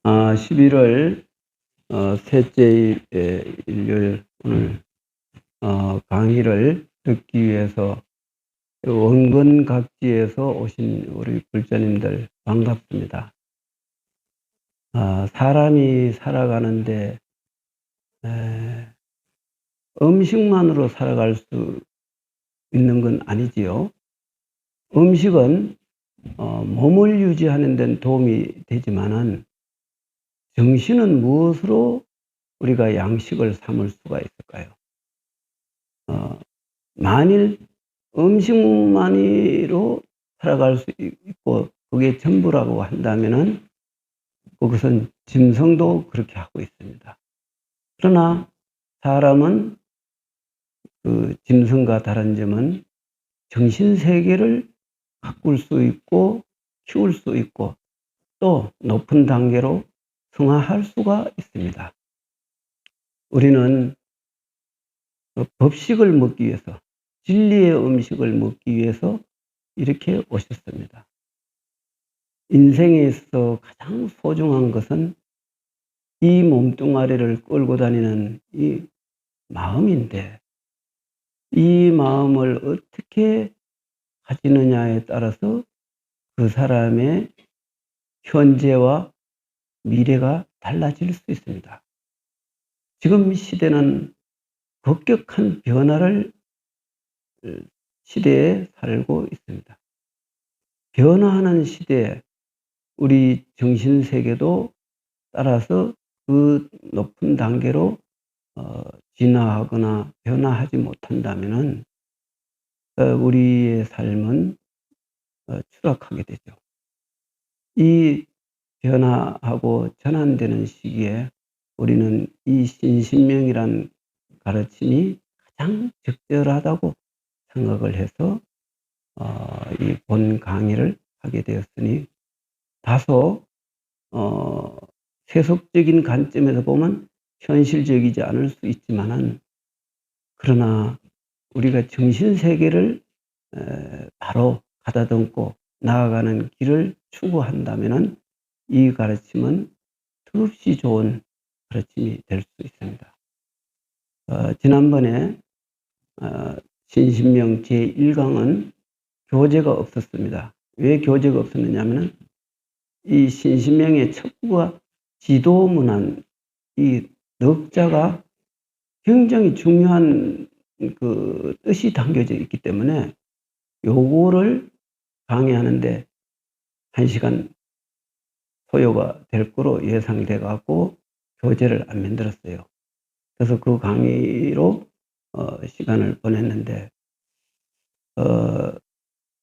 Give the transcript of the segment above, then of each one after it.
11월 셋째 일요일 오늘 강의를 듣기 위해서 원근 각지에서 오신 우리 불자님들 반갑습니다. 사람이 살아가는데 음식만으로 살아갈 수 있는 건 아니지요. 음식은 몸을 유지하는 데는 도움이 되지만은 정신은 무엇으로 우리가 양식을 삼을 수가 있을까요? 만일 음식만으로 살아갈 수 있고 그게 전부라고 한다면은 그것은 짐승도 그렇게 하고 있습니다. 그러나 사람은 그 짐승과 다른 점은 정신세계를 가꿀 수 있고 키울 수 있고 또 높은 단계로 승화할 수가 있습니다. 우리는 법식을 먹기 위해서, 진리의 음식을 먹기 위해서 이렇게 오셨습니다. 인생에 있어서 가장 소중한 것은 이 몸뚱아리를 끌고 다니는 이 마음인데, 이 마음을 어떻게 가지느냐에 따라서 그 사람의 현재와 미래가 달라질 수 있습니다. 지금 시대는 급격한 변화를 시대에 살고 있습니다. 변화하는 시대에 우리 정신세계도 따라서 그 높은 단계로 진화하거나 변화하지 못한다면은 우리의 삶은 추락하게 되죠. 이 변화하고 전환되는 시기에 우리는 이 신신명이란 가르침이 가장 적절하다고 생각을 해서 이 본 강의를 하게 되었으니 다소 세속적인 관점에서 보면 현실적이지 않을 수 있지만은, 그러나 우리가 정신세계를 바로 가다듬고 나아가는 길을 추구한다면은 이 가르침은 더없이 좋은 가르침이 될 수 있습니다. 지난번에 신신명 제1강은 교재가 없었습니다. 왜 교재가 없었느냐면은 이 신신명의 첩구가 지도문안, 이 넉자가 굉장히 중요한 그 뜻이 담겨져 있기 때문에 요거를 강의하는데 1시간 소요가 될 거로 예상돼 갖고 교재를 안 만들었어요. 그래서 그 강의로 시간을 보냈는데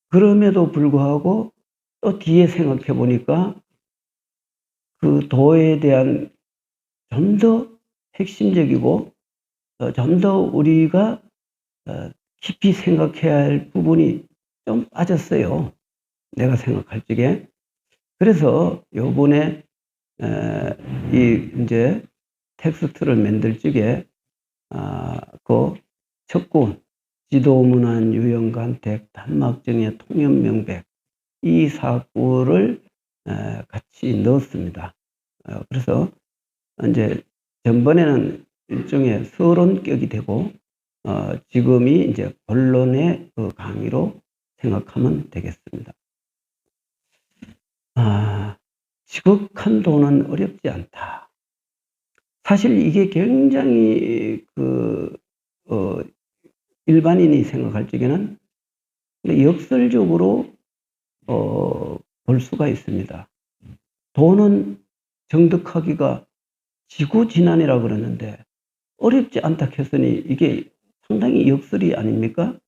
그럼에도 불구하고 또 뒤에 생각해 보니까 그 도에 대한 좀 더 핵심적이고 좀 더 우리가 깊이 생각해야 할 부분이 좀 빠졌어요, 내가 생각할 적에. 그래서 요번에 이제 텍스트를 만들 적에 그 첩구, 지도문안 유형간택 단막정의 통념명백 이 사구를 같이 넣었습니다. 그래서 이제 전번에는 일종의 서론격이 되고 지금이 이제 본론의 그 강의로 생각하면 되겠습니다. 지극한 도는 어렵지 않다. 사실 이게 굉장히 일반인이 생각할 적에는 역설적으로 볼 수가 있습니다. 도는 정득하기가 지구지난이라고 그러는데 어렵지 않다 했으니 이게 상당히 역설이 아닙니까?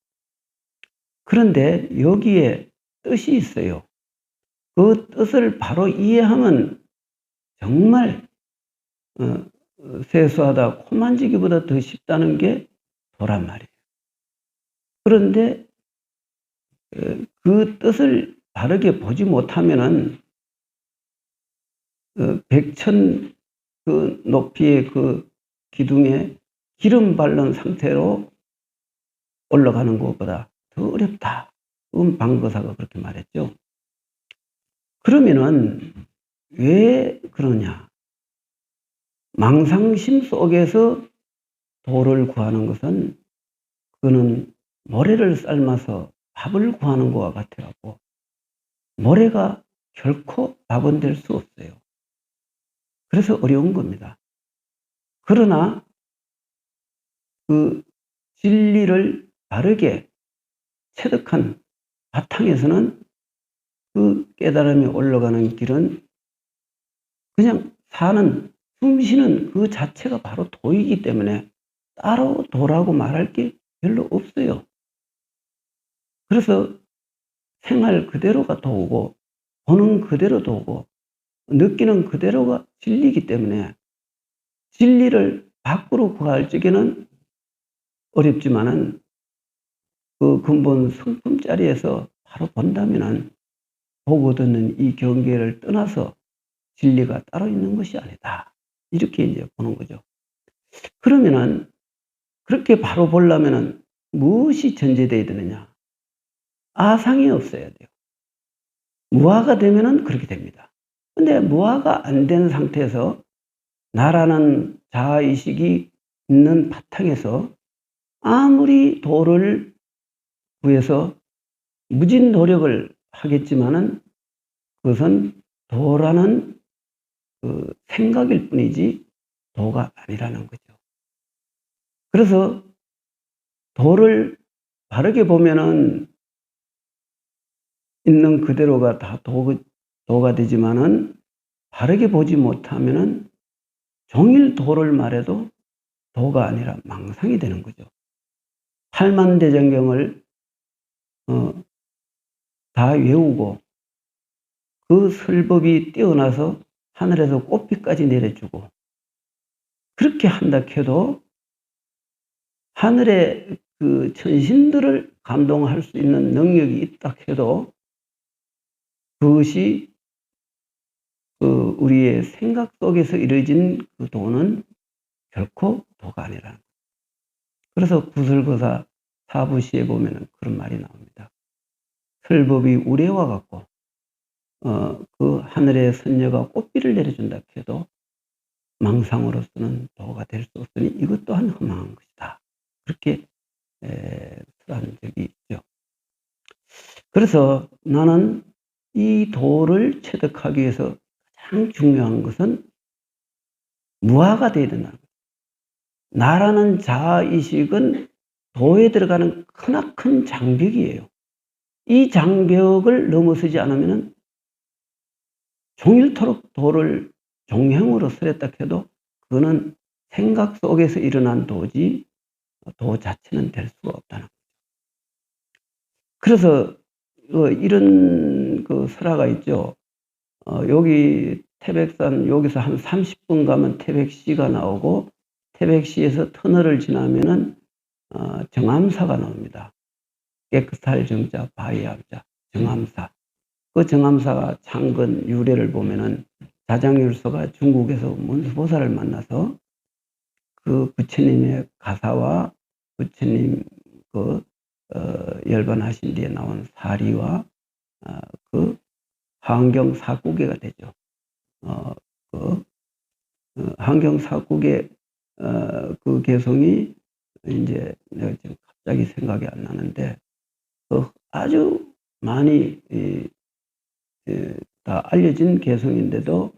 그런데 여기에 뜻이 있어요. 그 뜻을 바로 이해하면 정말 세수하다 코 만지기보다 더 쉽다는 게 도란 말이에요. 그런데 그 뜻을 바르게 보지 못하면은 100천 그 높이의 그 기둥에 기름 바른 상태로 올라가는 것보다 더 어렵다. 방거사가 그렇게 말했죠. 그러면은 왜 그러냐? 망상심 속에서 도를 구하는 것은 그거는 모래를 삶아서 밥을 구하는 것과 같아 갖고 모래가 결코 밥은 될 수 없어요. 그래서 어려운 겁니다. 그러나 그 진리를 바르게 체득한 바탕에서는 그 깨달음이 올라가는 길은 그냥 사는 숨 쉬는 그 자체가 바로 도이기 때문에 따로 도라고 말할 게 별로 없어요. 그래서 생활 그대로가 도고 보는 그대로 도고 느끼는 그대로가 진리이기 때문에 진리를 밖으로 구할 적에는 어렵지만은 그 근본 성품 자리에서 바로 본다면은 보고 듣는 이 경계를 떠나서 진리가 따로 있는 것이 아니다. 이렇게 이제 보는 거죠. 그러면은 그렇게 바로 보려면은 무엇이 전제되어야 되느냐? 아상이 없어야 돼요. 무아가 되면은 그렇게 됩니다. 근데 무아가 안 된 상태에서 나라는 자아의식이 있는 바탕에서 아무리 도를 구해서 무진 노력을 하겠지만은 그것은 도라는 그 생각일 뿐이지 도가 아니라는 거죠. 그래서 도를 바르게 보면은 있는 그대로가 다 도가 되지만은 바르게 보지 못하면은 종일 도를 말해도 도가 아니라 망상이 되는 거죠. 팔만대장경을 다 외우고 그 설법이 뛰어나서 하늘에서 꽃비까지 내려주고 그렇게 한다 해도 하늘의 그 천신들을 감동할 수 있는 능력이 있다 해도 그것이 우리의 생각 속에서 이루어진 그 도는 결코 도가 아니라는 거예요. 그래서 구설거사 사부시에 보면은 그런 말이 나옵니다. 설법이 우레와 같고 그 하늘의 선녀가 꽃비를 내려준다 해도 망상으로서는 도가 될 수 없으니 이것 또한 허망한 것이다. 그렇게 설한 적이 있죠. 그래서 나는 이 도를 체득하기 위해서 가장 중요한 것은 무아가 되어야 된다는 거예요. 나라는 자아의식은 도에 들어가는 크나큰 장벽이에요. 이 장벽을 넘어서지 않으면 종일토록 도를 종행으로 설했다 해도 그거는 생각 속에서 일어난 도지 도 자체는 될 수가 없다는 거죠. 그래서 이런 그 설화가 있죠. 여기 태백산 여기서 한 30분 가면 태백시가 나오고 태백시에서 터널을 지나면은 정암사가 나옵니다. 깨끗할 정자 바위암자 정암사. 그 정암사가 창건 유래를 보면은 자장율서가 중국에서 문수보살을 만나서 그 부처님의 가사와 부처님 열반하신 뒤에 나온 사리와 그 한경 사국계가 되죠. 한경 사국의 그 개성이 이제 내가 지금 갑자기 생각이 안 나는데 아주 많이 다 알려진 개성인데도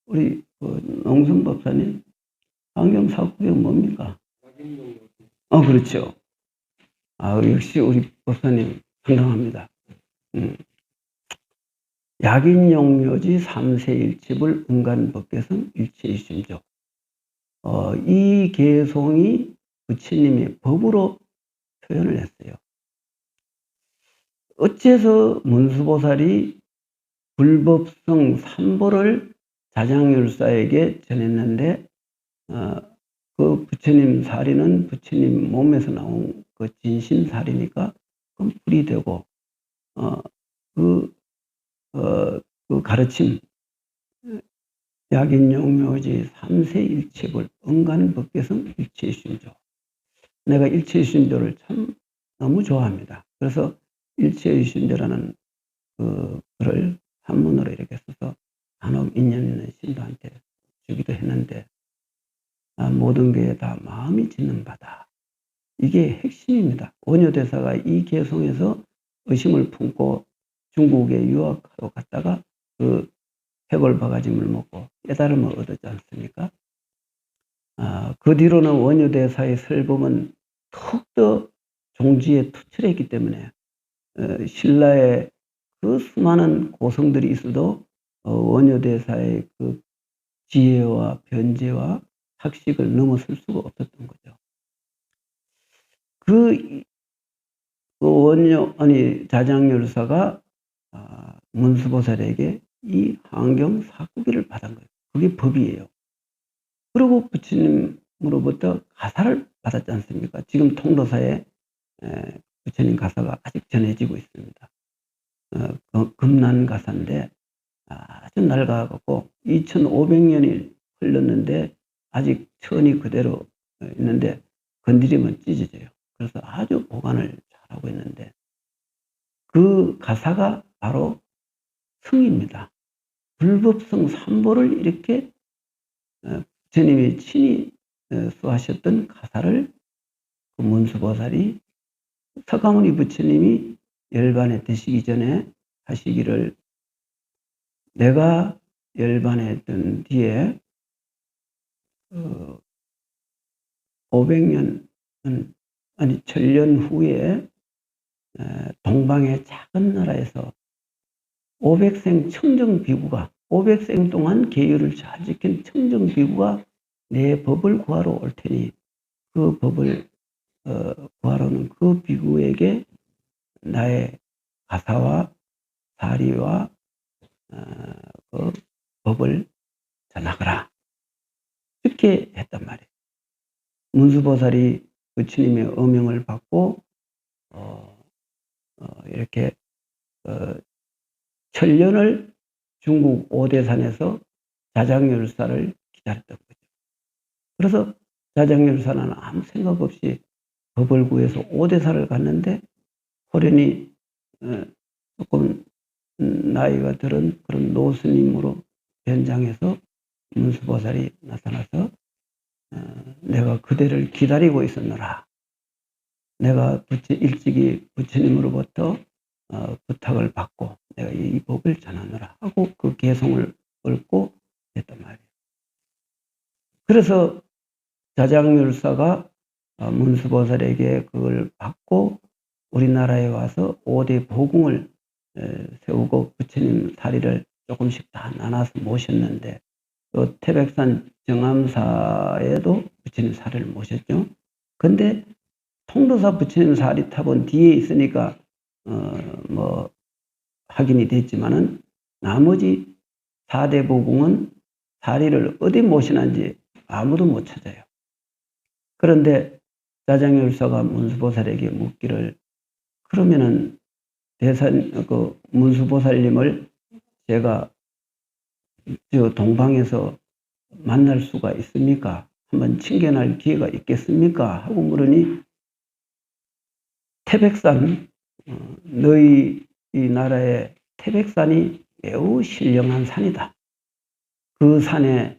우리 농성 법사님 한경 사국이 뭡니까? 그렇죠. 역시 우리 법사님 상당합니다. 약인용묘지 3세일집을 은간법계성 일체일심조. 이 개성이 부처님이 법으로 표현을 했어요. 어째서 문수보살이 불법성 삼보를 자장율사에게 전했는데 그 부처님 사리는 부처님 몸에서 나온 그 진심사리니까 그건 불이 되고 그 가르침 약인용묘지 3세일체불 은간법계성 일체일심조. 내가 일체일심조를 참 너무 좋아합니다. 그래서 일체일심조라는 그 글을 한문으로 이렇게 써서 간혹 인연 있는 신도한테 주기도 했는데 모든 게 다 마음이 짓는 바다. 이게 핵심입니다. 원효대사가 이 개성에서 의심을 품고 중국에 유학하러 갔다가 그 해골바가짐을 먹고 깨달음을 얻었지 않습니까? 그 뒤로는 원효대사의 설법은 더욱더 종지에 투철했기 때문에 신라에 그 수많은 고성들이 있어도 원효대사의 그 지혜와 변제와 학식을 넘어설 수가 없었던 거죠. 그 자장열사가 문수보살에게 이 환경 사구기를 받은 거예요. 그게 법이에요. 그리고 부처님으로부터 가사를 받았지 않습니까? 지금 통도사에 부처님 가사가 아직 전해지고 있습니다. 금난가사인데 아주 낡아갖고 2500년이 흘렀는데 아직 천이 그대로 있는데 건드리면 찢어져요. 그래서 아주 보관을 잘하고 있는데 그 가사가 바로 성입니다. 불법성 삼보를 이렇게 부처님이 친히 수하셨던 가사를 그 문수보살이 석가모니 부처님이 열반에 드시기 전에 하시기를, 내가 열반에 든 뒤에 500년 아니 1000년 후에 동방의 작은 나라에서 500생 청정비구가 500생 동안 계율을 잘 지킨 청정비구가 내 법을 구하러 올 테니 그 법을 구하러는 그 비구에게 나의 가사와 사리와 그 법을 전하거라. 이렇게 했단 말이에요. 문수보살이 부처님의 어명을 받고 이렇게 1000년을 중국 오대산에서 자장열사를 기다렸던 거죠. 그래서 자장열사는 아무 생각 없이 법을 구해서 오대산을 갔는데 호련히 조금 나이가 들은 그런 노스님으로 변장해서 문수보살이 나타나서 내가 그대를 기다리고 있었노라. 내가 일찍이 부처님으로부터 부탁을 받고 내가 이 법을 전하노라 하고 그 개성을 읊고 했단 말이에요. 그래서 자장열사가 문수보살에게 그걸 받고 우리나라에 와서 5대 보궁을 세우고 부처님 사리를 조금씩 다 나눠서 모셨는데 또 태백산 정암사에도 부처님 사리를 모셨죠. 근데 통도사 부처님 사리 탑은 뒤에 있으니까 뭐 확인이 됐지만은 나머지 4대 보궁은 사리를 어디 모시는지 아무도 못 찾아요. 그런데 자장열사가 문수보살에게 묻기를, 그러면은 그 문수보살님을 제가 저 동방에서 만날 수가 있습니까? 한번 친견할 기회가 있겠습니까? 하고 물으니 태백산, 너희 이 나라의 태백산이 매우 신령한 산이다. 그 산에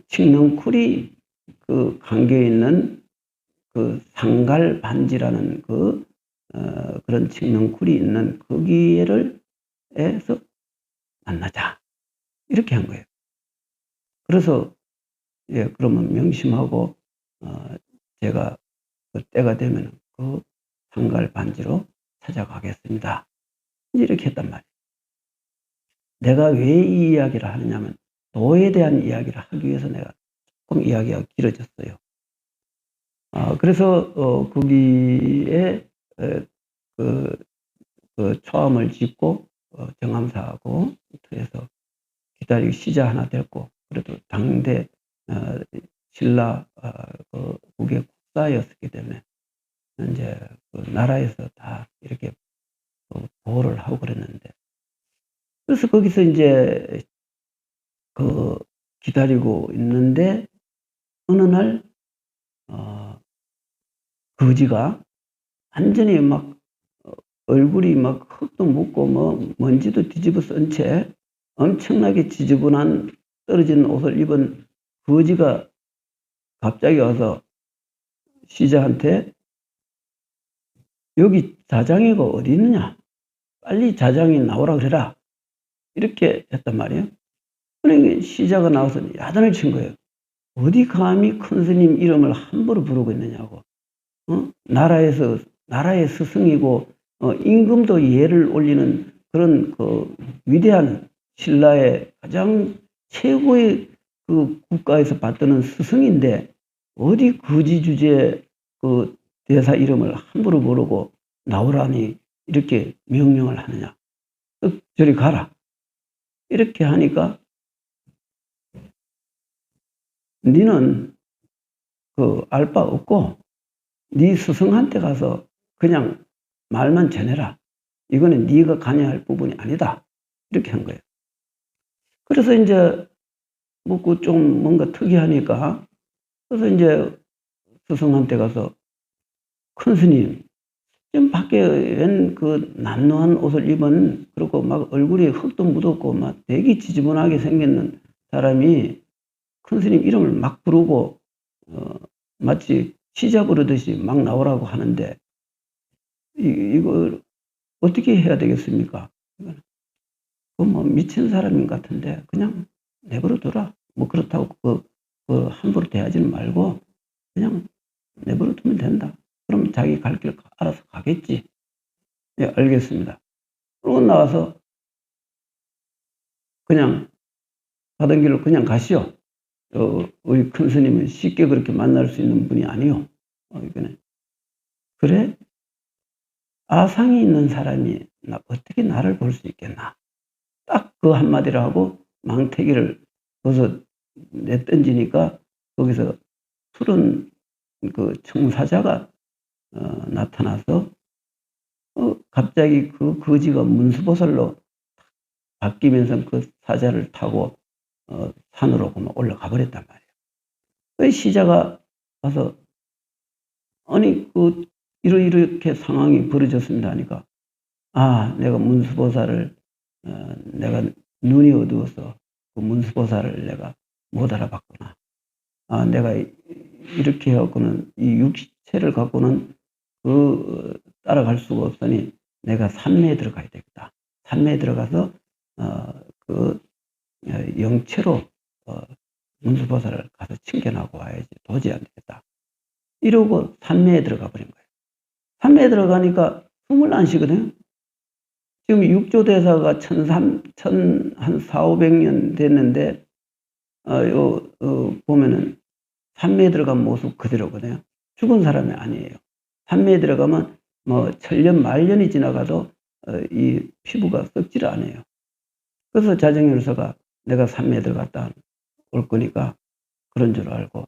칡렁쿨이 그 감겨 있는 그 상갈반지라는 그런 칡렁쿨이 있는 거기에서 만나자. 이렇게 한 거예요. 그래서 그러면 명심하고 제가 그 때가 되면 그 상갈반지로 찾아가겠습니다. 이렇게 했단 말이에요. 내가 왜 이 이야기를 하느냐면 도에 대한 이야기를 하기 위해서 내가 조금 이야기가 길어졌어요. 그래서 거기에 그 초함을 짓고 정암사하고 해서 기다리고 시자 하나 됐고, 그래도 당대 신라 국의 국사였기 때문에 이제 그 나라에서 다 이렇게 보호를 하고 그랬는데, 그래서 거기서 이제 기다리고 있는데 어느 날 거지가 완전히 막 얼굴이 막 흙도 묻고 뭐 먼지도 뒤집어 쓴 채 엄청나게 지저분한 떨어진 옷을 입은 거지가 갑자기 와서 시자한테 여기 자장이가 어디 있느냐? 빨리 자장이 나오라 그래라. 이렇게 했단 말이에요. 그러니까 시자가 나와서 야단을 친 거예요. 어디 감히 큰 스님 이름을 함부로 부르고 있느냐고. 나라의 스승이고 임금도 예를 올리는 그런 그 위대한 신라의 가장 최고의 그 국가에서 받드는 스승인데 어디 거지 주제 그 대사 이름을 함부로 부르고 나오라니 이렇게 명령을 하느냐. 저리 가라. 이렇게 하니까 니는 그 알 바 없고 네 스승한테 가서 그냥 말만 전해라. 이거는 네가 관여할 부분이 아니다. 이렇게 한 거예요. 그래서 이제 묻고 좀 뭔가 특이하니까 그래서 이제 스승한테 가서 큰 스님 지금 밖에 웬 그 남루한 옷을 입은 그리고 막 얼굴에 흙도 묻었고 막 되게 지저분하게 생겼는 사람이 큰 스님 이름을 막 부르고 마치 시자 부르듯이 막 나오라고 하는데 이걸 어떻게 해야 되겠습니까? 뭐 미친 사람인 것 같은데 그냥 내버려 둬라. 뭐 그렇다고 함부로 대하지는 말고 그냥 내버려 두면 된다. 그럼 자기 갈 길 알아서 가겠지. 예, 알겠습니다. 그러고 나와서 그냥 가던 길로 그냥 가시오. 우리 큰 스님은 쉽게 그렇게 만날 수 있는 분이 아니오. 이거는. 그래? 아상이 있는 사람이 어떻게 나를 볼 수 있겠나. 딱 그 한마디를 하고 망태기를 벗어 내던지니까 거기서 푸른 그 청사자가 나타나서 갑자기 그 거지가 문수보살로 바뀌면서 그 사자를 타고 산으로 올라가 버렸단 말이에요. 그 시자가 와서 아니 이렇게 상황이 벌어졌습니다 하니까 내가 문수보살을 내가 눈이 어두워서 그 문수보살을 내가 못 알아봤구나. 내가 이렇게 해갖고는 이 육체를 갖고는 따라갈 수가 없으니 내가 산매에 들어가야 되겠다. 산매에 들어가서 영체로 문수보살을 가서 칭견하고 와야지 도저히 안 되겠다. 이러고 산매에 들어가 버린 거예요. 산매에 들어가니까 숨을 안 쉬거든요. 지금 육조대사가 1400~500년 됐는데 보면은 산매에 들어간 모습 그대로거든요. 죽은 사람이 아니에요. 산매에 들어가면 뭐 천년 만년이 지나가도 이 피부가 썩지를 않아요. 그래서 자정열서가 내가 산매에 들어갔다 올 거니까 그런 줄 알고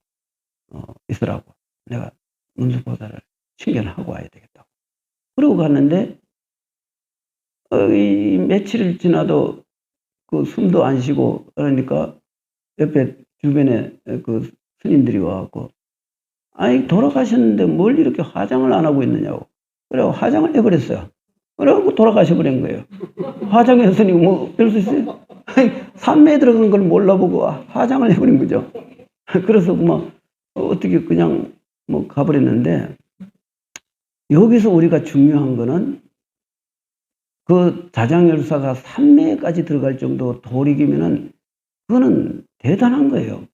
있으라고 내가 문수보살을 칭견하고 와야 되겠다고. 그러고 갔는데 이 며칠 지나도 그 숨도 안 쉬고 그러니까 옆에 주변에 그 스님들이 와갖고 아니 돌아가셨는데 뭘 이렇게 화장을 안 하고 있느냐고. 그래고 화장을 해버렸어요. 그래갖고 돌아가셔 버린 거예요. 화장했으니 뭐 별 수 있어요? 산매에 들어간 걸 몰라보고 화장을 해버린 거죠. 그래서 뭐 어떻게 그냥 뭐 가버렸는데 여기서 우리가 중요한 거는 그 자장열사가 산매까지 들어갈 정도 도리기면은 그거는 대단한 거예요.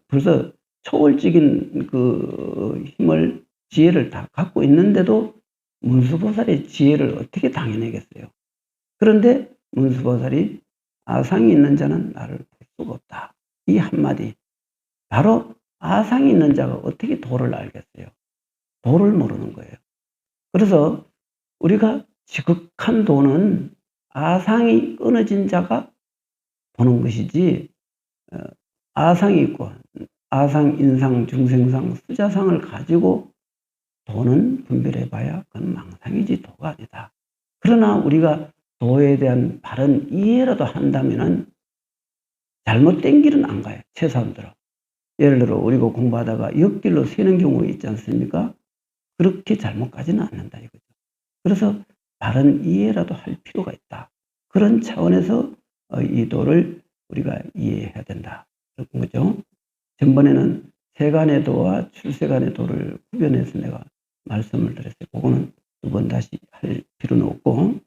벌써 초월적인 그 힘을, 지혜를 다 갖고 있는데도 문수보살의 지혜를 어떻게 당해내겠어요. 그런데 문수보살이 아상이 있는 자는 나를 볼 수가 없다. 이 한마디. 바로 아상이 있는 자가 어떻게 도를 알겠어요. 도를 모르는 거예요. 그래서 우리가 지극한 도는 아상이 끊어진 자가 보는 것이지 아상이 있고 아상, 인상, 중생상, 수자상을 가지고 도는 분별해봐야 그건 망상이지 도가 아니다. 그러나 우리가 도에 대한 바른 이해라도 한다면은 잘못된 길은 안 가요. 최소한대로. 예를 들어 우리가 공부하다가 옆길로 새는 경우 있지 않습니까? 그렇게 잘못 가지는 않는다 이거죠. 그래서 바른 이해라도 할 필요가 있다. 그런 차원에서 이 도를 우리가 이해해야 된다. 그런 거죠. 전번에는 세간의 도와 출세간의 도를 구별해서 내가 말씀을 드렸어요. 그거는 두 번 다시 할 필요는 없고.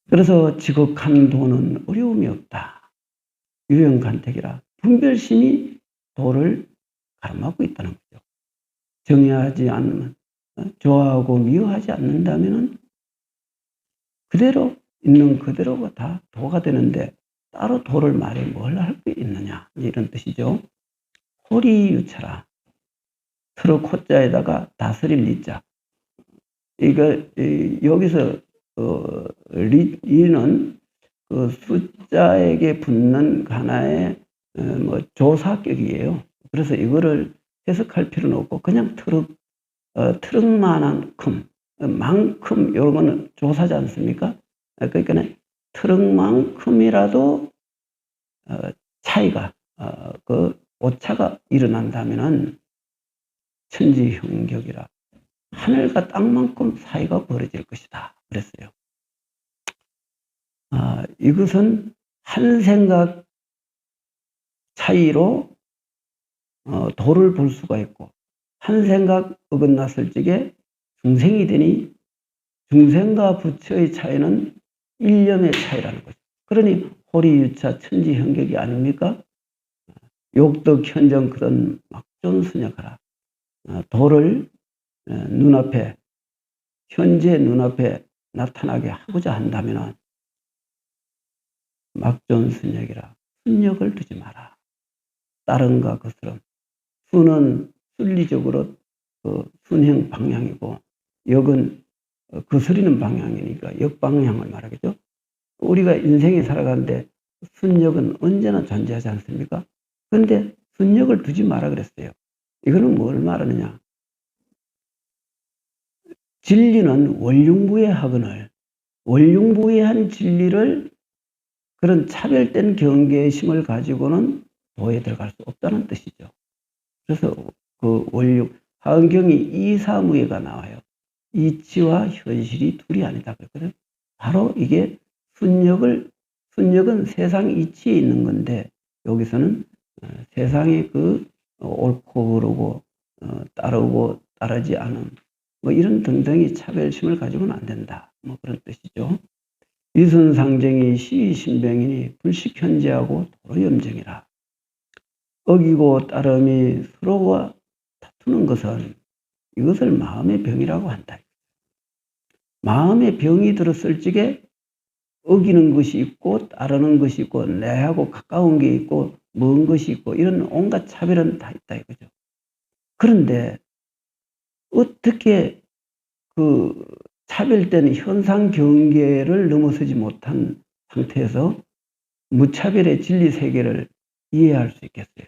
그래서 지극한 도는 어려움이 없다. 유형간택이라. 분별심이 도를 가로막고 있다는 거죠. 정의하지 않으면, 좋아하고 미워하지 않는다면 그대로 있는 그대로가 다 도가 되는데 따로 도를 말해 뭘 할 게 있느냐, 이런 뜻이죠. 호리유차라. 트럭 호자에다가 다스릴 리자. 이거 여기서 리는 그 숫자에게 붙는 가나의 뭐 조사격이에요. 그래서 이거를 해석할 필요는 없고 그냥 트럭만큼 만큼 이런 거는 조사지 않습니까? 그러니까 트럭만큼이라도 차이가 그 오차가 일어난다면은 천지형격이라 하늘과 땅만큼 사이가 벌어질 것이다 그랬어요. 이것은 한 생각 차이로 도를 볼 수가 있고 한 생각 어긋났을 적에 중생이 되니 중생과 부처의 차이는 일념의 차이라는 거죠. 그러니 호리유차 천지형격이 아닙니까? 욕덕 현정 그런 막존수녀가라. 도를 눈앞에 현재 눈앞에 나타나게 하고자 한다면 막존순역이라 순역을 두지 마라. 다른가 것처럼 순은 순리적으로 그 순행 방향이고 역은 거스리는 방향이니까 역방향을 말하겠죠. 우리가 인생에 살아가는데 순역은 언제나 존재하지 않습니까? 그런데 순역을 두지 마라 그랬어요. 이거는 뭘 말하느냐? 진리는 원흉부회하거늘 원흉부회한 진리를 그런 차별된 경계심을 가지고는 도에 들어갈 수 없다는 뜻이죠. 그래서 그 원흉 하은경이 이사무예가 나와요. 이치와 현실이 둘이 아니다 그랬거든. 바로 이게 순역은 세상 이치에 있는 건데 여기서는 세상의 그 옳고 그르고 따르고 따르지 않음 뭐 이런 등등의 차별심을 가지고는 안 된다. 뭐 그런 뜻이죠. 이순상정이 시신병이니 불식현재하고 도로염정이라. 어기고 따름이 서로가 다투는 것은 이것을 마음의 병이라고 한다. 마음의 병이 들었을 적에 어기는 것이 있고 따르는 것이 있고 내하고 가까운 게 있고 먼 것이 있고 이런 온갖 차별은 다 있다 이거죠. 그런데 어떻게 그 차별된 현상 경계를 넘어서지 못한 상태에서 무차별의 진리 세계를 이해할 수 있겠어요.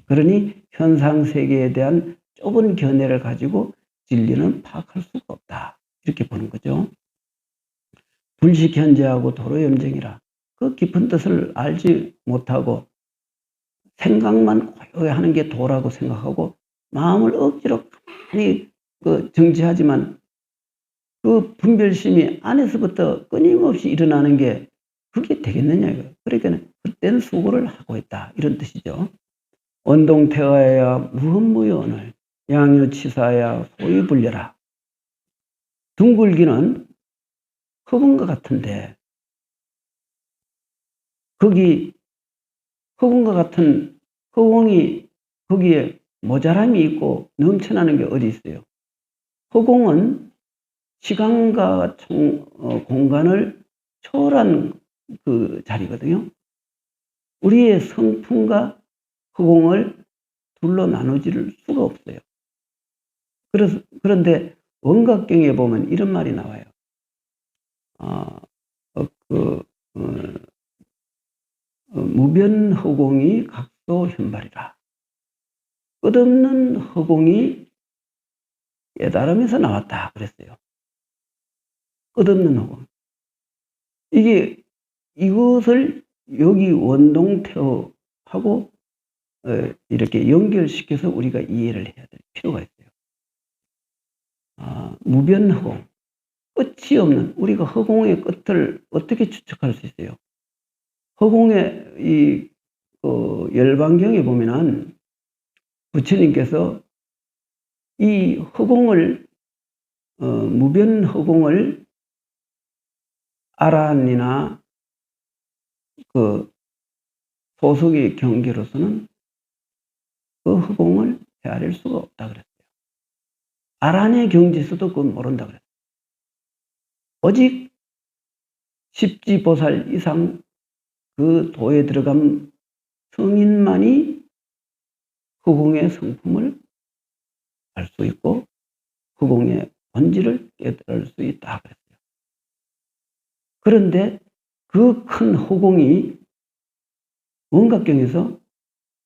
그러니 현상 세계에 대한 좁은 견해를 가지고 진리는 파악할 수가 없다. 이렇게 보는 거죠. 불식현재하고 도로염정이라 그 깊은 뜻을 알지 못하고 생각만 고요히 하는 게 도라고 생각하고 마음을 억지로 가만히 정지하지만 그 분별심이 안에서부터 끊임없이 일어나는 게 그게 되겠느냐 이거. 그러니까 그때는 수고를 하고 있다 이런 뜻이죠. 원동태화야 무흠무효언을 양유치사야 소유불려라. 둥글기는 흑운과 같은데 거기 흑운과 같은 흑웅이 거기에 모자람이 있고 넘쳐나는 게 어디 있어요. 흑웅은 시간과 공간을 초월한 그 자리거든요. 우리의 성품과 흑공을 둘로 나누질 수가 없어요. 그런데 원각경에 보면 이런 말이 나와요. 무변허공이 각도현발이라. 끝없는 허공이 깨달음에서 나왔다 그랬어요. 끝없는 허공. 이것을 여기 원동태하고 이렇게 연결시켜서 우리가 이해를 해야 될 필요가 있어요. 무변허공, 끝이 없는 우리가 허공의 끝을 어떻게 추측할 수 있어요? 허공에 열반경에 보면은 부처님께서 이 허공을 무변 허공을 아란이나 그 소속의 경계로서는 그 허공을 헤아릴 수가 없다 그랬어요. 아란의 경지에서도 그건 모른다 그랬어요. 오직 십지보살 이상 그 도에 들어간 성인만이 허공의 성품을 알 수 있고 허공의 본질을 깨달을 수 있다 그랬어요. 그런데 그 큰 허공이 원각경에서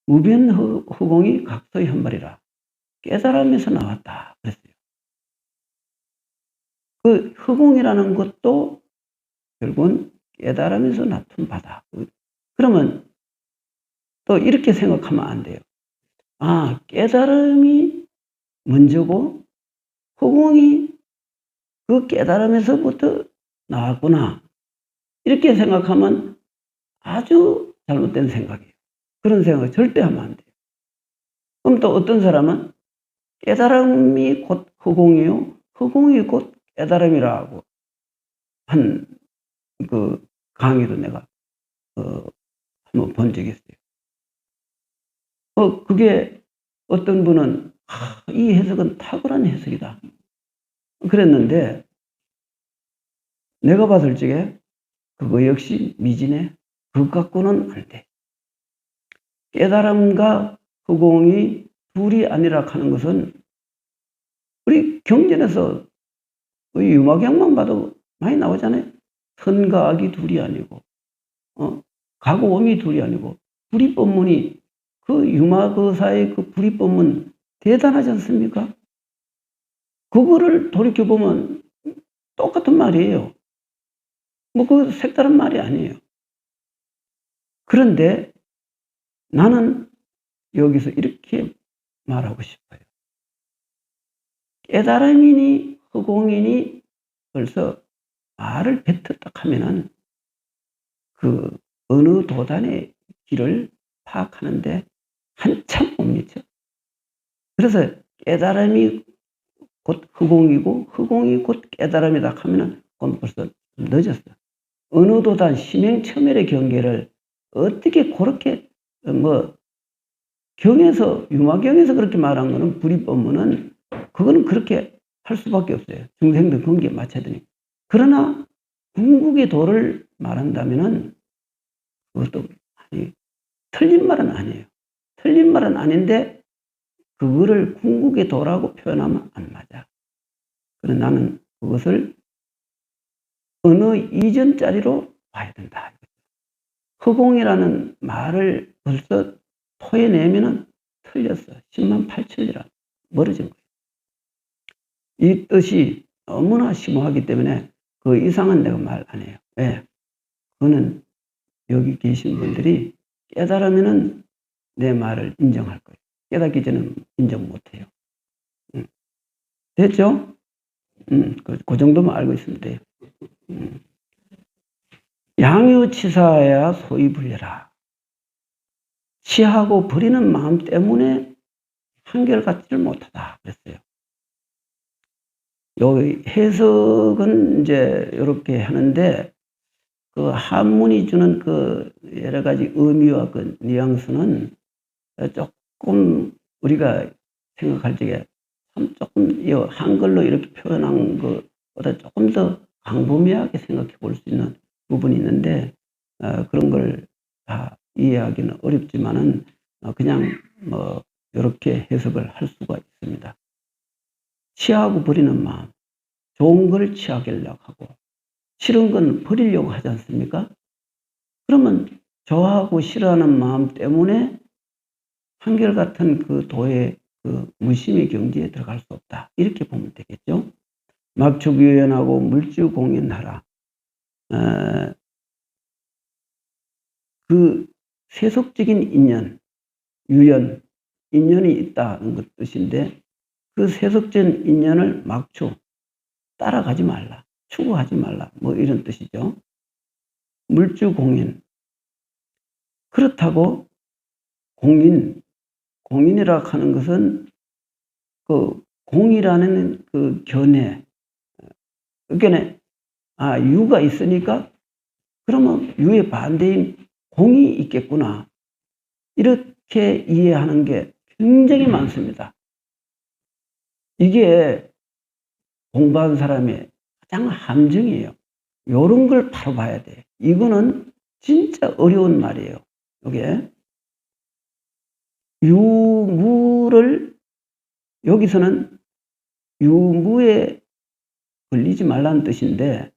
무변 허공이 각서의 한 말이라 깨달음에서 나왔다 그랬어요. 그 허공이라는 것도 결국은 깨달음에서 나쁜 바다. 그러면 또 이렇게 생각하면 안 돼요. 아, 깨달음이 먼저고 허공이 그 깨달음에서부터 나왔구나. 이렇게 생각하면 아주 잘못된 생각이에요. 그런 생각 절대 하면 안 돼요. 그럼 또 어떤 사람은 깨달음이 곧 허공이요, 허공이 곧 깨달음이라고 한 그 강의도 내가 한번 본 적이 있어요. 그게 어떤 분은 이 해석은 탁월한 해석이다 그랬는데 내가 봤을 적에 그거 역시 미진해. 그것 갖고는 안 돼. 깨달음과 허공이 둘이 아니라 하는 것은 우리 경전에서 유마경만 봐도 많이 나오잖아요. 선과 악이 둘이 아니고 가고옴이 둘이 아니고 불이법문이 그 유마거사의 그 불이법문 대단하지 않습니까? 그거를 돌이켜보면 똑같은 말이에요. 뭐 그 색다른 말이 아니에요. 그런데 나는 여기서 이렇게 말하고 싶어요. 깨달음이니 허공이니 벌써 말을 뱉었다 하면은 그 어느 도단의 길을 파악하는데 한참 못 미쳐. 그래서 깨달음이 곧 허공이고 허공이 곧 깨달음이다 하면은 그건 벌써 늦었어. 어느 도단 심행처멸의 경계를 어떻게 그렇게 경에서 유마경에서 그렇게 말한 거는 불이법문은 그거는 그렇게 할 수밖에 없어요. 중생들 경계에 맞춰야 되니. 그러나 궁극의 도를 말한다면은 그것도 틀린 말은 아니에요. 틀린 말은 아닌데 그거를 궁극의 도라고 표현하면 안 맞아. 그래서 나는 그것을 어느 이전짜리로 봐야 된다. 허공이라는 말을 벌써 토해내면은 틀렸어. 10만 8천리라 멀어진 거예요. 이 뜻이 너무나 심오하기 때문에 그 이상은 내가 말 안 해요. 왜? 그거는 여기 계신 분들이 깨달으면은 내 말을 인정할 거예요. 깨닫기 전에는 인정 못 해요. 됐죠? 그 정도만 알고 있으면 돼요. 양유치사야 소위불려라. 취하고 버리는 마음 때문에 한결같지를 못하다 그랬어요. 요 해석은 이제 이렇게 하는데 그 한문이 주는 그 여러 가지 의미와 그 뉘앙스는 조금 우리가 생각할 적에 참 조금 이 한글로 이렇게 표현한 것보다 조금 더 광범위하게 생각해 볼 수 있는 부분이 있는데 그런 걸 다 이해하기는 어렵지만은 그냥 뭐 이렇게 해석을 할 수가 있습니다. 취하고 버리는 마음, 좋은 걸 취하려고 하고 싫은 건 버리려고 하지 않습니까? 그러면 좋아하고 싫어하는 마음 때문에 한결같은 그 도의 그 무심의 경지에 들어갈 수 없다. 이렇게 보면 되겠죠. 막축유연하고 물주공연하라. 그 세속적인 인연, 유연, 인연이 있다는 것 뜻인데 그 세속적인 인연을 막축, 따라가지 말라. 추구하지 말라. 뭐 이런 뜻이죠. 물주공연. 그렇다고 공인이라 하는 것은 그 공이라는 그 견해, 그러니까 유가 있으니까 그러면 유의 반대인 공이 있겠구나. 이렇게 이해하는 게 굉장히 많습니다. 이게 공부한 사람의 가장 함정이에요. 요런 걸 바로 봐야 돼. 이거는 진짜 어려운 말이에요. 이게 유무를 여기서는 유무에 걸리지 말라는 뜻인데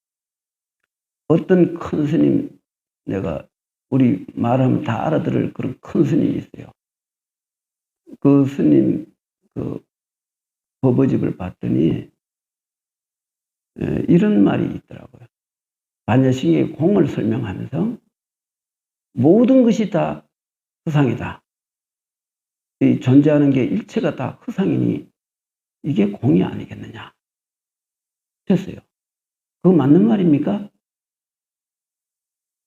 어떤 큰 스님, 내가 우리 말하면 다 알아들을 그런 큰 스님이 있어요. 그 스님 그 법어집을 봤더니 이런 말이 있더라고요. 반야식의 공을 설명하면서 모든 것이 다 허상이다. 이 존재하는 게 일체가 다 허상이니 이게 공이 아니겠느냐 했어요. 그거 맞는 말입니까?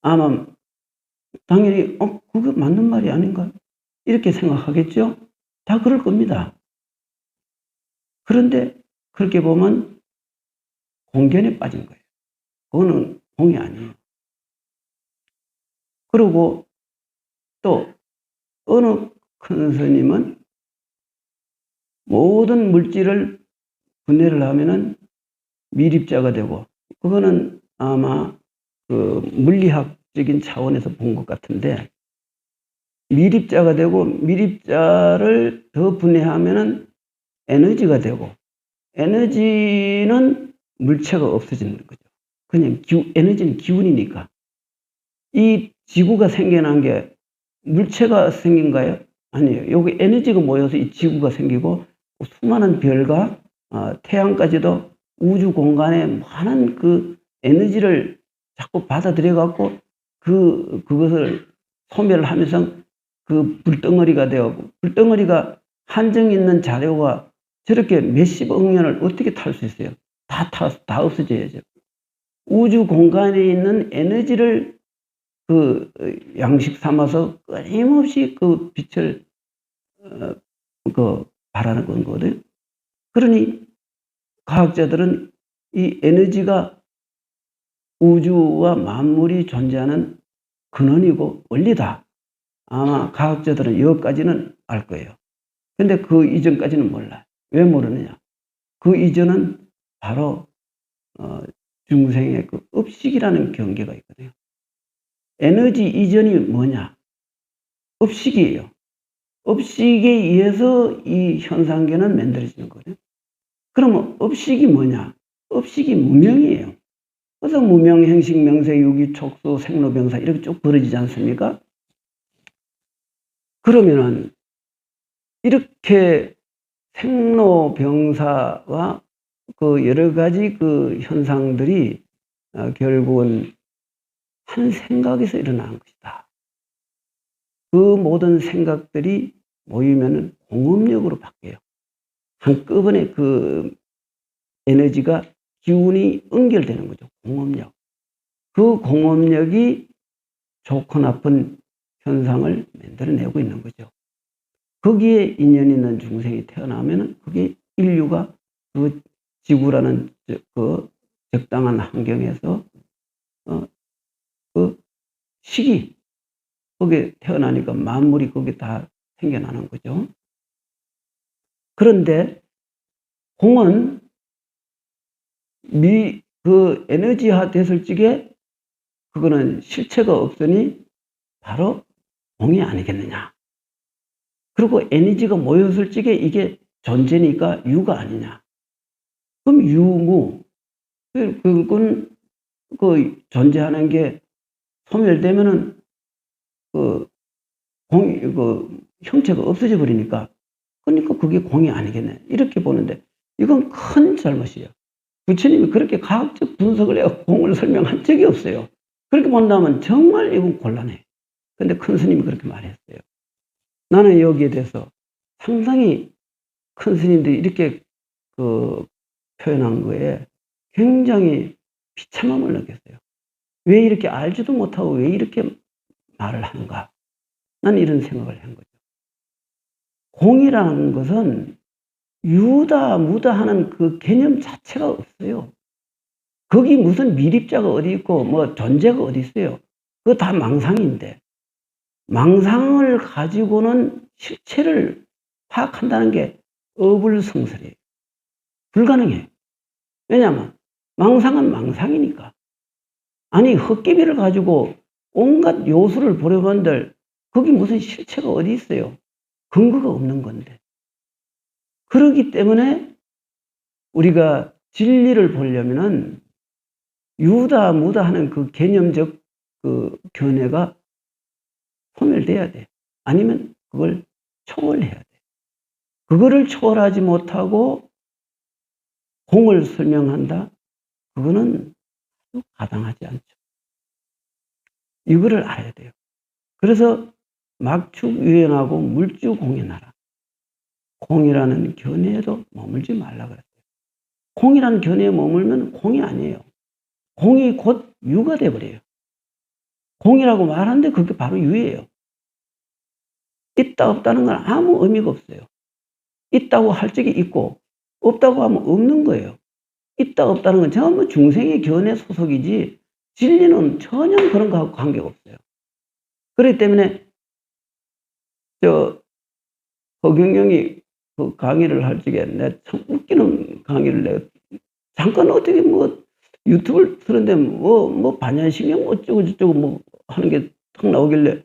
아마 당연히 그거 맞는 말이 아닌가 이렇게 생각하겠죠? 다 그럴 겁니다. 그런데 그렇게 보면 공견에 빠진 거예요. 그거는 공이 아니에요. 그리고 또 어느 큰 스님은 모든 물질을 분해를 하면은 미립자가 되고, 그거는 아마 그 물리학적인 차원에서 본 것 같은데, 미립자가 되고 미립자를 더 분해하면은 에너지가 되고, 에너지는 물체가 없어지는 거죠. 그냥 에너지는 기운이니까. 이 지구가 생겨난 게 물체가 생긴가요? 아니에요. 여기 에너지가 모여서 이 지구가 생기고 수많은 별과 태양까지도 우주 공간에 많은 그 에너지를 자꾸 받아들여 갖고 그것을 소멸을 하면서 그 불덩어리가 되고, 불덩어리가 한정 있는 자료가 저렇게 몇십억 년을 어떻게 탈 수 있어요? 다 없어져야죠. 우주 공간에 있는 에너지를 그 양식 삼아서 끊임없이 그 빛을 발하는 거거든요. 그러니 과학자들은 이 에너지가 우주와 만물이 존재하는 근원이고 원리다. 아마 과학자들은 여기까지는 알 거예요. 근데 그 이전까지는 몰라요. 왜 모르느냐? 그 이전은 바로 중생의 그 업식이라는 경계가 있거든요. 에너지 이전이 뭐냐? 업식이에요. 업식에 의해서 이 현상계는 만들어지는 거예요. 그러면 업식이 뭐냐? 업식이 무명이에요. 그래서 무명, 행식, 명세, 유기, 촉수, 생로병사 이렇게 쭉 벌어지지 않습니까? 그러면은 이렇게 생로병사와 그 여러 가지 그 현상들이 결국은 한 생각에서 일어나는 것이다. 그 모든 생각들이 모이면은 공업력으로 바뀌어요. 한꺼번에 그 에너지가 기운이 연결되는 거죠. 공업력. 그 공업력이 좋고 나쁜 현상을 만들어내고 있는 거죠. 거기에 인연 있는 중생이 태어나면은 그게 인류가 그 지구라는 그 적당한 환경에서 그 시기 거기에 태어나니까 만물이 거기에 다 생겨나는 거죠. 그런데 공은 그 에너지화 됐을 적에 그거는 실체가 없으니 바로 공이 아니겠느냐. 그리고 에너지가 모였을 적에 이게 존재니까 유가 아니냐. 그럼 유무. 그건 그 존재하는 게 소멸되면은 그 형체가 없어져 버리니까, 그러니까 그게 공이 아니겠네. 이렇게 보는데 이건 큰 잘못이에요. 부처님이 그렇게 과학적 분석을 해서 공을 설명한 적이 없어요. 그렇게 본다면 정말 이건 곤란해. 근데 큰 스님이 그렇게 말했어요. 나는 여기에 대해서 상당히 큰 스님들이 이렇게 표현한 거에 굉장히 비참함을 느꼈어요. 왜 이렇게 알지도 못하고 왜 이렇게 말을 하는가? 난 이런 생각을 한 거죠. 공이라는 것은 유다, 무다 하는 그 개념 자체가 없어요. 거기 무슨 미립자가 어디 있고 뭐 존재가 어디 있어요. 그거 다 망상인데, 망상을 가지고는 실체를 파악한다는 게 어불성설이에요. 불가능해요. 왜냐하면 망상은 망상이니까. 아니 헛개비를 가지고 온갖 요소를 보려고 한들 거기 무슨 실체가 어디 있어요. 근거가 없는 건데. 그렇기 때문에 우리가 진리를 보려면은 유다 무다 하는 그 개념적 그 견해가 소멸돼야 돼. 아니면 그걸 초월해야 돼. 그거를 초월하지 못하고 공을 설명한다? 그거는 가당하지 않죠. 이거를 알아야 돼요. 그래서 막축유연하고 물주공연하라. 공이라는 견해에도 머물지 말라 그랬어요. 공이라는 견해에 머물면 공이 아니에요. 공이 곧 유가 돼버려요. 공이라고 말하는데 그게 바로 유예요. 있다 없다는 건 아무 의미가 없어요. 있다고 할 적이 있고 없다고 하면 없는 거예요. 있다 없다는 건 전부 중생의 견해 소속이지 진리는 전혀 그런 거하고 관계가 없어요. 그렇기 때문에 허경영이 그 강의를 할 적에 내가 참 웃기는 강의를 내가 잠깐 어떻게 뭐 유튜브를 틀었는데 뭐 반야신경 어쩌고 저쩌고 뭐 하는 게 탁 나오길래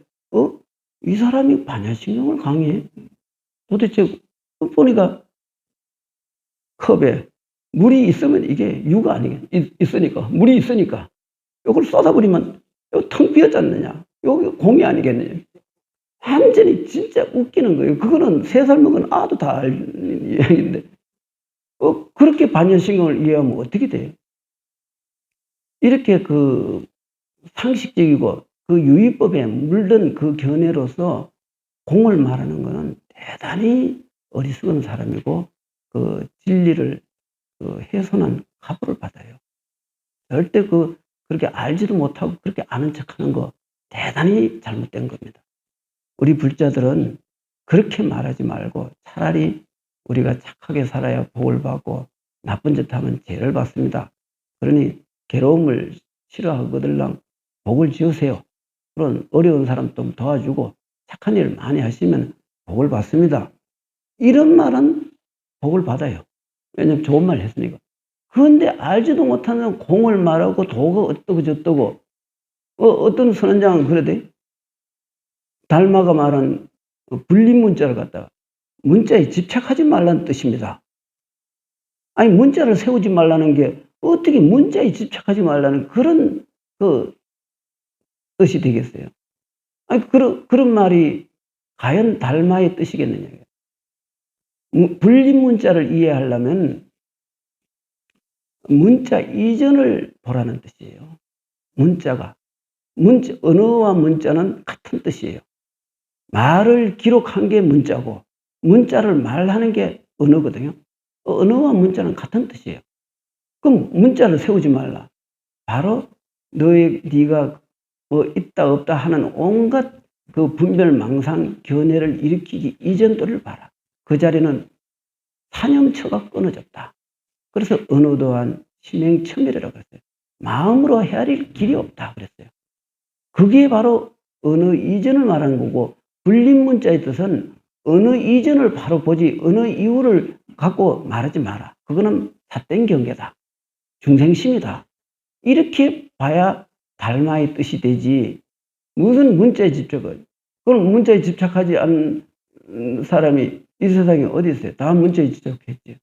이 사람이 반야신경을 강의해? 도대체 보니까 컵에 물이 있으면 이게 유가 있으니까 물이 있으니까 이걸 쏟아버리면 텅 비었지 않느냐. 여기 공이 아니겠느냐. 완전히 진짜 웃기는 거예요. 그거는 3살 먹은 아도 다 아는 이야기인데 그렇게 반야신경을 이해하면 어떻게 돼요? 이렇게 그 상식적이고 그 유의법에 물든 그 견해로서 공을 말하는 것은 대단히 어리석은 사람이고 그 진리를 훼손한 가부를 받아요. 절대 그렇게 알지도 못하고 그렇게 아는 척하는 거 대단히 잘못된 겁니다. 우리 불자들은 그렇게 말하지 말고 차라리 우리가 착하게 살아야 복을 받고 나쁜 짓 하면 죄를 받습니다. 그러니 괴로움을 싫어하거들랑 복을 지으세요. 그런 어려운 사람 좀 도와주고 착한 일을 많이 하시면 복을 받습니다. 이런 말은 복을 받아요. 왜냐면 좋은 말 했으니까. 그런데 알지도 못하는 공을 말하고 도가 어떠고 저떠고 어떤 선원장은 그러대. 달마가 말한 불린 문자를 갖다가 문자에 집착하지 말라는 뜻입니다. 아니 문자를 세우지 말라는 게 어떻게 문자에 집착하지 말라는 그런 뜻이 되겠어요. 아니 그런 말이 과연 달마의 뜻이겠느냐. 불린 문자를 이해하려면 문자 이전을 보라는 뜻이에요. 언어와 문자는 같은 뜻이에요. 말을 기록한 게 문자고 문자를 말하는 게 언어거든요. 언어와 문자는 같은 뜻이에요. 그럼 문자를 세우지 말라. 바로 네가 뭐 있다 없다 하는 온갖 그 분별망상 견해를 일으키기 이전도를 봐라. 그 자리는 사념처가 끊어졌다. 그래서 언어 또한 심행첨멸이라고 그랬어요. 마음으로 헤아릴 길이 없다 그랬어요. 그게 바로 언어 이전을 말하는 거고 불린 문자의 뜻은 언어 이전을 바로 보지 언어 이후를 갖고 말하지 마라. 그거는 삿된 경계다. 중생심이다. 이렇게 봐야 달마의 뜻이 되지 무슨 문자에 집착을. 그럼 문자에 집착하지 않은 사람이 이 세상에 어디 있어요? 다 문자에 집착했지.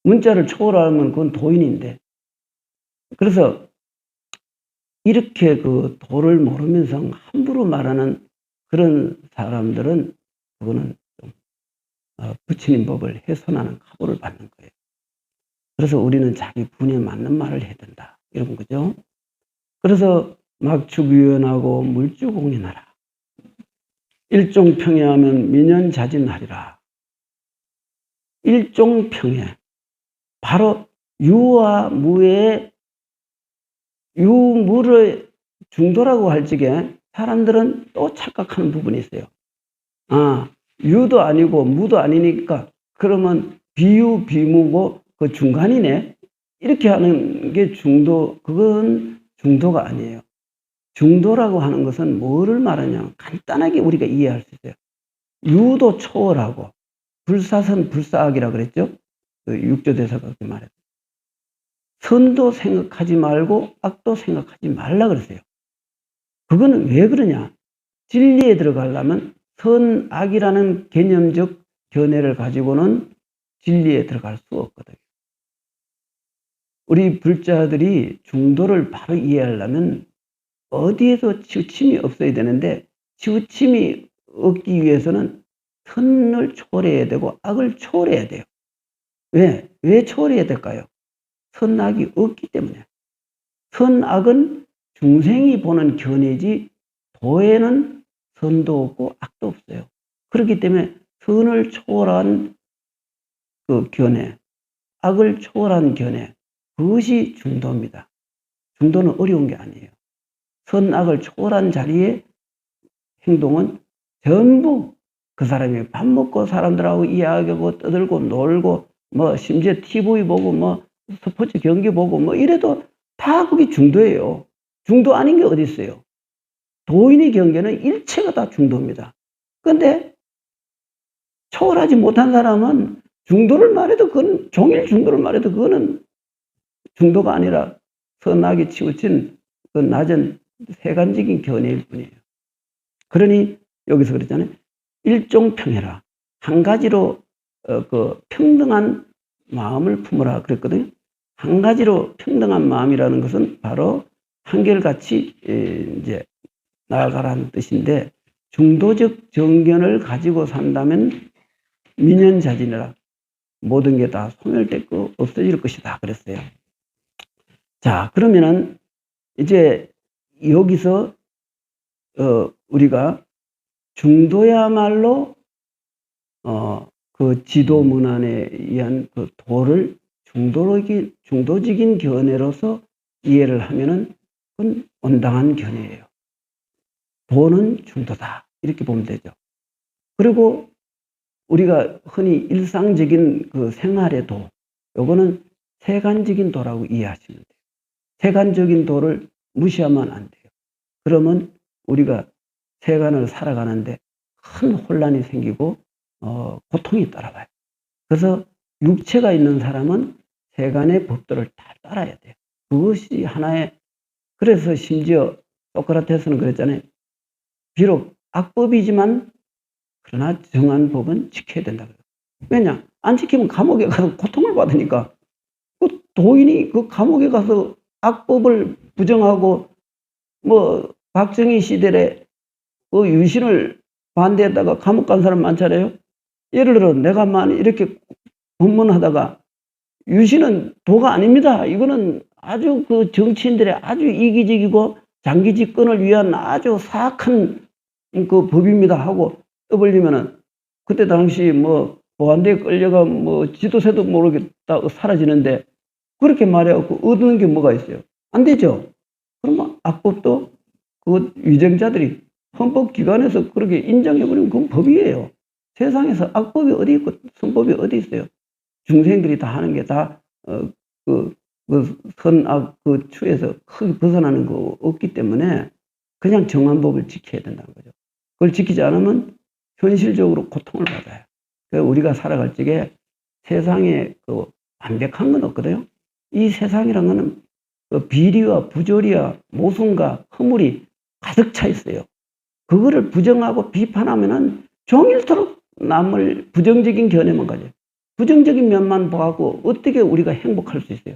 문자를 초월하면 그건 도인인데. 그래서 이렇게 그 도를 모르면서 함부로 말하는 그런 사람들은 그거는 좀 부처님 법을 훼손하는 가부를 받는 거예요. 그래서 우리는 자기 분에 맞는 말을 해야 된다. 이런 거죠. 그래서 막축유연하고 물주공연하라. 일종평해하면 민연자진하리라. 일종평해. 바로 유와 무의 유무를 중도라고 할 적에 사람들은 또 착각하는 부분이 있어요. 아, 유도 아니고 무도 아니니까 그러면 비유, 비무고 그 중간이네. 이렇게 하는 게 중도, 그건 중도가 아니에요. 중도라고 하는 것은 뭐를 말하냐면 간단하게 우리가 이해할 수 있어요. 유도 초월하고 불사선 불사악이라 그랬죠. 그 육조대사가 그렇게 말해요. 선도 생각하지 말고 악도 생각하지 말라 그랬어요. 그거는 왜 그러냐? 진리에 들어가려면 선악이라는 개념적 견해를 가지고는 진리에 들어갈 수 없거든요. 우리 불자들이 중도를 바로 이해하려면 어디에도 치우침이 없어야 되는데 치우침이 없기 위해서는 선을 초월해야 되고 악을 초월해야 돼요. 왜? 왜 초월해야 될까요? 선악이 없기 때문에. 선악은 중생이 보는 견해지 도에는 선도 없고 악도 없어요. 그렇기 때문에 선을 초월한 그 견해, 악을 초월한 견해, 그것이 중도입니다. 중도는 어려운 게 아니에요. 선악을 초월한 자리에 행동은 전부 그 사람이 밥 먹고 사람들하고 이야기하고 떠들고 놀고 뭐 심지어 TV 보고 뭐 스포츠 경기 보고 뭐 이래도 다 그게 중도예요. 중도 아닌 게 어디 있어요. 도인의 경계는 일체가 다 중도입니다. 그런데 초월하지 못한 사람은 중도를 말해도 그건 종일 중도를 말해도 그거는 중도가 아니라 선악이 치우친 그 낮은 세간적인 견해일 뿐이에요. 그러니 여기서 그랬잖아요. 일종평해라. 한 가지로 그 평등한 마음을 품으라 그랬거든요. 한 가지로 평등한 마음이라는 것은 바로 한결같이 이제 나아가라는 뜻인데 중도적 정견을 가지고 산다면 민연자진이라 모든 게 다 소멸되고 없어질 것이다 그랬어요. 자, 그러면은 이제 여기서 우리가 중도야말로 그 지도문안에 의한 그 도를 중도적인 견해로서 이해를 하면은 그건 온당한 견해예요. 도는 중도다 이렇게 보면 되죠. 그리고 우리가 흔히 일상적인 그 생활의 도, 요거는 세간적인 도라고 이해하시면 돼요. 세간적인 도를 무시하면 안 돼요. 그러면 우리가 세간을 살아가는데 큰 혼란이 생기고 고통이 따라와요. 그래서 육체가 있는 사람은 세간의 법도를 다 따라야 돼요. 그것이 하나의, 그래서 심지어 소크라테스는 그랬잖아요. 비록 악법이지만 그러나 정한 법은 지켜야 된다. 왜냐? 안 지키면 감옥에 가서 고통을 받으니까. 그 도인이 그 감옥에 가서 악법을 부정하고 뭐 박정희 시대에 그 유신을 반대했다가 감옥 간 사람 많잖아요. 예를 들어 내가만 이렇게 법문하다가 유신은 도가 아닙니다. 이거는 아주 그 정치인들의 아주 이기적이고 장기 집권을 위한 아주 사악한 그 법입니다 하고 떠벌리면은 그때 당시 뭐 보안대에 끌려가 뭐 지도새도 모르겠다 사라지는데 그렇게 말해갖고 얻는 게 뭐가 있어요? 안 되죠. 그러면 악법도 그 위정자들이 헌법기관에서 그렇게 인정해버리면 그건 법이에요. 세상에서 악법이 어디 있고 선법이 어디 있어요? 중생들이 다 하는 게 다 그 선악 그 추에서 크게 벗어나는 거 없기 때문에 그냥 정한 법을 지켜야 된다는 거죠. 그걸 지키지 않으면 현실적으로 고통을 받아요. 그래서 우리가 살아갈 적에 세상에 그 완벽한 건 없거든요. 이 세상이란 거는 그 비리와 부조리와 모순과 허물이 가득 차 있어요. 그거를 부정하고 비판하면은 종일토록 남을 부정적인 견해만 가져요. 부정적인 면만 보고 어떻게 우리가 행복할 수 있어요?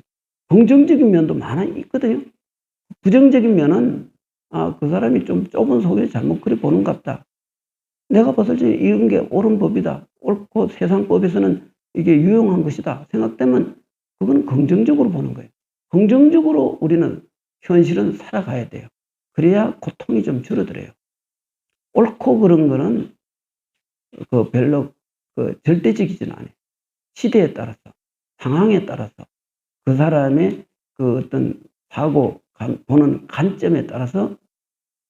긍정적인 면도 많아 있거든요. 부정적인 면은 그 사람이 좀 좁은 속에 잘못 그리 보는 것 같다. 내가 봤을 때 이런 게 옳은 법이다. 옳고 세상법에서는 이게 유용한 것이다. 생각되면 그건 긍정적으로 보는 거예요. 긍정적으로 우리는 현실은 살아가야 돼요. 그래야 고통이 좀 줄어들어요. 옳고 그런 거는 그 별로 그 절대적이지는 않아요. 시대에 따라서, 상황에 따라서, 그 사람의 그 어떤 사고, 보는 관점에 따라서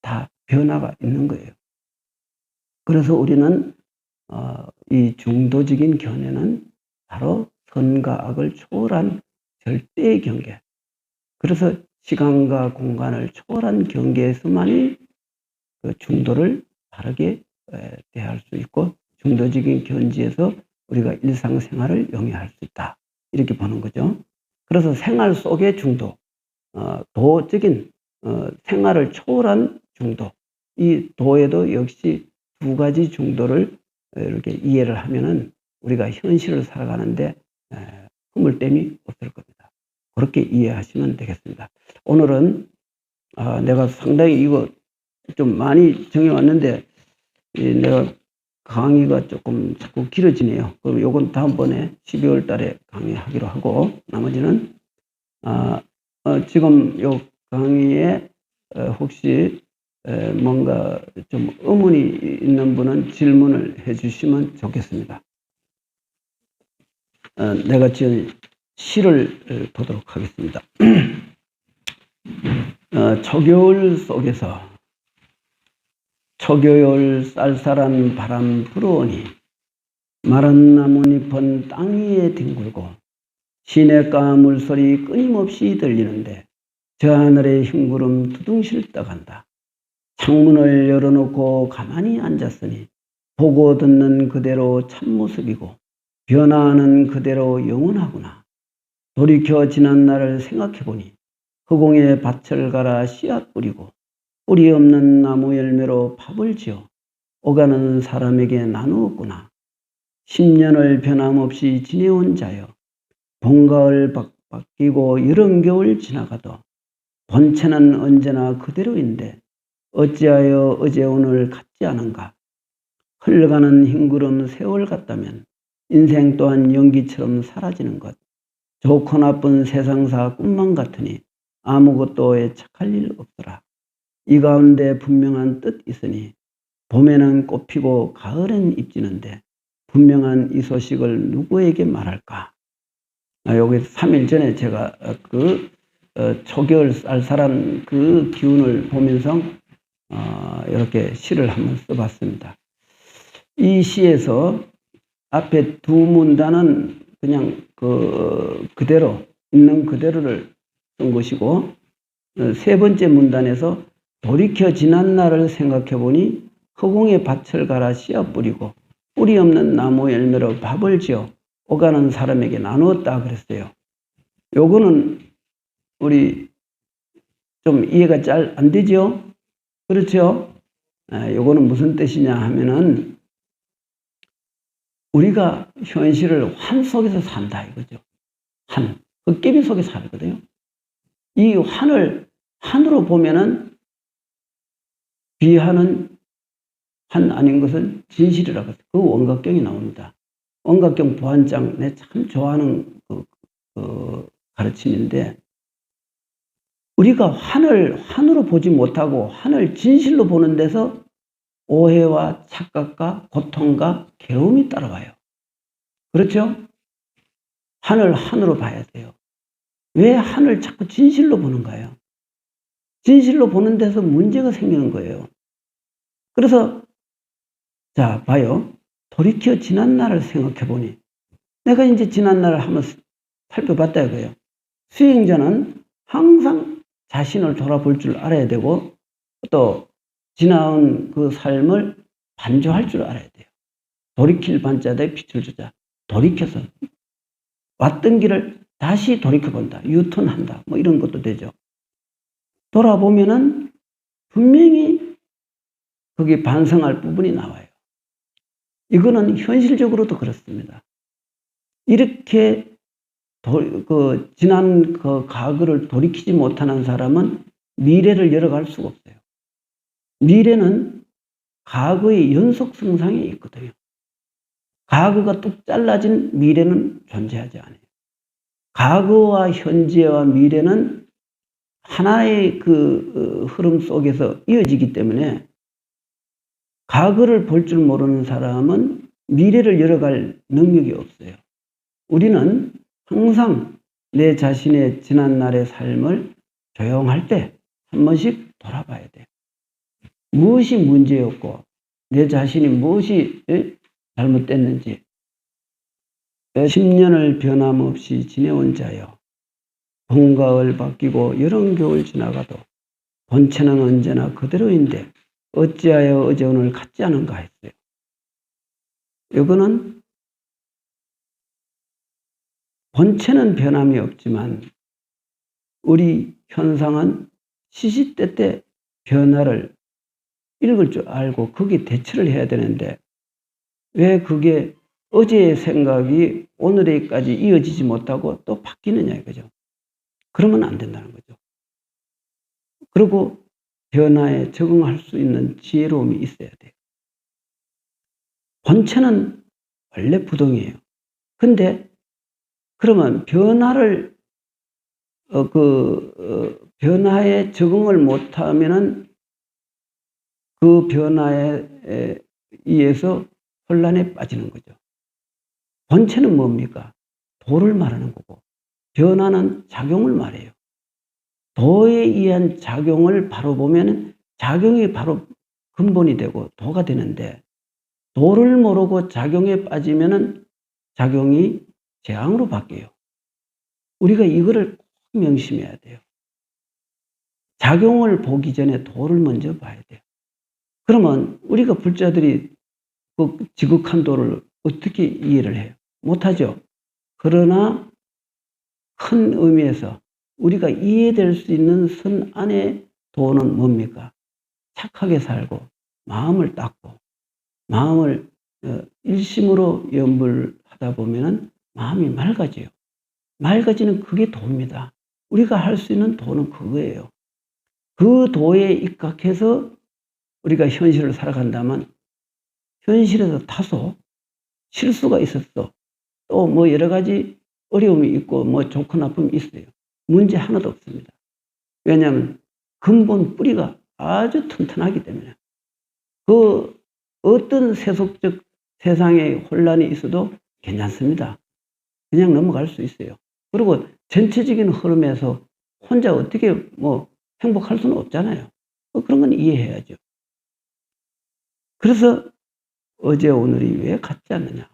다 변화가 있는 거예요. 그래서 우리는 이 중도적인 견해는 바로 선과 악을 초월한 절대의 경계. 그래서 시간과 공간을 초월한 경계에서만이 그 중도를 바르게 대할 수 있고 중도적인 견지에서 우리가 일상생활을 영위할 수 있다. 이렇게 보는 거죠. 그래서 생활 속의 중도, 도적인 생활을 초월한 중도. 이 도에도 역시 두 가지 중도를 이렇게 이해를 하면은 우리가 현실을 살아가는데 흐물땜이 없을 겁니다. 그렇게 이해하시면 되겠습니다. 오늘은 내가 상당히 이거 좀 많이 정해왔는데 내가 강의가 조금 자꾸 길어지네요. 그럼 요건 다음번에 12월 달에 강의하기로 하고 나머지는 지금 요 강의에 혹시 뭔가 좀 의문이 있는 분은 질문을 해주시면 좋겠습니다. 내가 지금 시를 보도록 하겠습니다. 초겨울 속에서 초겨울 쌀쌀한 바람 불어오니 마른 나뭇잎은 땅 위에 뒹굴고 시냇가 물소리 끊임없이 들리는데 저 하늘의 흰구름 두둥실 떠간다. 창문을 열어놓고 가만히 앉았으니 보고 듣는 그대로 참모습이고 변화하는 그대로 영원하구나. 돌이켜 지난 날을 생각해보니 허공에 밭을 갈아 씨앗 뿌리고 뿌리 없는 나무 열매로 밥을 지어 오가는 사람에게 나누었구나. 10년을 변함없이 지내온 자여 봄, 가을 바뀌고 여름, 겨울 지나가도 본체는 언제나 그대로인데 어찌하여 어제 오늘 같지 않은가. 흘러가는 흰구름 세월 같다면 인생 또한 연기처럼 사라지는 것. 좋고 나쁜 세상사 꿈만 같으니 아무것도 애착할 일 없더라. 이 가운데 분명한 뜻 있으니 봄에는 꽃피고 가을엔 잎지는데 분명한 이 소식을 누구에게 말할까. 여기 3일 전에 제가 초겨울 쌀쌀한 그 기운을 보면서 이렇게 시를 한번 써봤습니다. 이 시에서 앞에 두 문단은 그냥 그대로 있는 그대로를 쓴 것이고 세 번째 문단에서 돌이켜 지난 날을 생각해 보니 허공에 밭을 갈아 씨앗 뿌리고 뿌리 없는 나무 열매로 밥을 지어 오가는 사람에게 나누었다 그랬어요. 요거는 우리 좀 이해가 잘 안 되죠? 그렇죠? 요거는 무슨 뜻이냐 하면은 우리가 현실을 환 속에서 산다 이거죠. 환. 그 깨비 속에서 살거든요. 이 환을 환으로 보면은 비하는 환 아닌 것은 진실이라고 해서 그 원각경이 나옵니다. 원각경 보안장 내 참 좋아하는 가르침인데 우리가 환을 환으로 보지 못하고 환을 진실로 보는 데서 오해와 착각과 고통과 괴로움이 따라와요. 그렇죠? 환을 환으로 봐야 돼요. 왜 환을 자꾸 진실로 보는가요? 진실로 보는 데서 문제가 생기는 거예요. 그래서 자 봐요. 돌이켜 지난 날을 생각해 보니 내가 이제 지난 날을 한번 살펴봤다 이거예요. 수행자는 항상 자신을 돌아볼 줄 알아야 되고 또 지나온 그 삶을 반조할 줄 알아야 돼요. 돌이킬 반자대 빛을 주자. 돌이켜서 왔던 길을 다시 돌이켜본다. 유턴한다. 뭐 이런 것도 되죠. 돌아보면은 분명히 거기 반성할 부분이 나와요. 이거는 현실적으로도 그렇습니다. 이렇게 지난 그 과거를 돌이키지 못하는 사람은 미래를 열어갈 수가 없어요. 미래는 과거의 연속성상에 있거든요. 과거가 뚝 잘라진 미래는 존재하지 않아요. 과거와 현재와 미래는 하나의 흐름 속에서 이어지기 때문에 과거를 볼 줄 모르는 사람은 미래를 열어갈 능력이 없어요. 우리는 항상 내 자신의 지난 날의 삶을 조용할 때 한 번씩 돌아봐야 돼요. 무엇이 문제였고 내 자신이 무엇이 잘못됐는지 10년을 변함없이 지내온 자여 봄, 가을 바뀌고 여름, 겨울 지나가도 본체는 언제나 그대로인데 어찌하여 어제 오늘 같지 않은가 했어요. 이거는 본체는 변함이 없지만 우리 현상은 시시때때 변화를 읽을 줄 알고 거기에 대처를 해야 되는데 왜 그게 어제의 생각이 오늘에까지 이어지지 못하고 또 바뀌느냐 이거죠. 그러면 안 된다는 거죠. 그리고 변화에 적응할 수 있는 지혜로움이 있어야 돼요. 본체는 원래 부동이에요. 근데 그러면 변화에 적응을 못하면은 그 변화에 의해서 혼란에 빠지는 거죠. 본체는 뭡니까? 도를 말하는 거고 변화는 작용을 말해요. 도에 의한 작용을 바로 보면 작용이 바로 근본이 되고 도가 되는데 도를 모르고 작용에 빠지면 작용이 재앙으로 바뀌어요. 우리가 이거를 꼭 명심해야 돼요. 작용을 보기 전에 도를 먼저 봐야 돼요. 그러면 우리가 불자들이 그 지극한 도를 어떻게 이해를 해요? 못하죠. 그러나 큰 의미에서 우리가 이해될 수 있는 선 안의 도는 뭡니까? 착하게 살고 마음을 닦고 마음을 일심으로 염불하다 보면 마음이 맑아져요. 맑아지는 그게 도입니다. 우리가 할 수 있는 도는 그거예요. 그 도에 입각해서 우리가 현실을 살아간다면 현실에서 다소 실수가 있었어. 또 뭐 여러 가지 어려움이 있고 뭐 좋고 나쁨이 있어요. 문제 하나도 없습니다. 왜냐하면 근본 뿌리가 아주 튼튼하기 때문에 그 어떤 세속적 세상에 혼란이 있어도 괜찮습니다. 그냥 넘어갈 수 있어요. 그리고 전체적인 흐름에서 혼자 어떻게 뭐 행복할 수는 없잖아요. 그런 건 이해해야죠. 그래서 어제 오늘이 왜 같지 않느냐.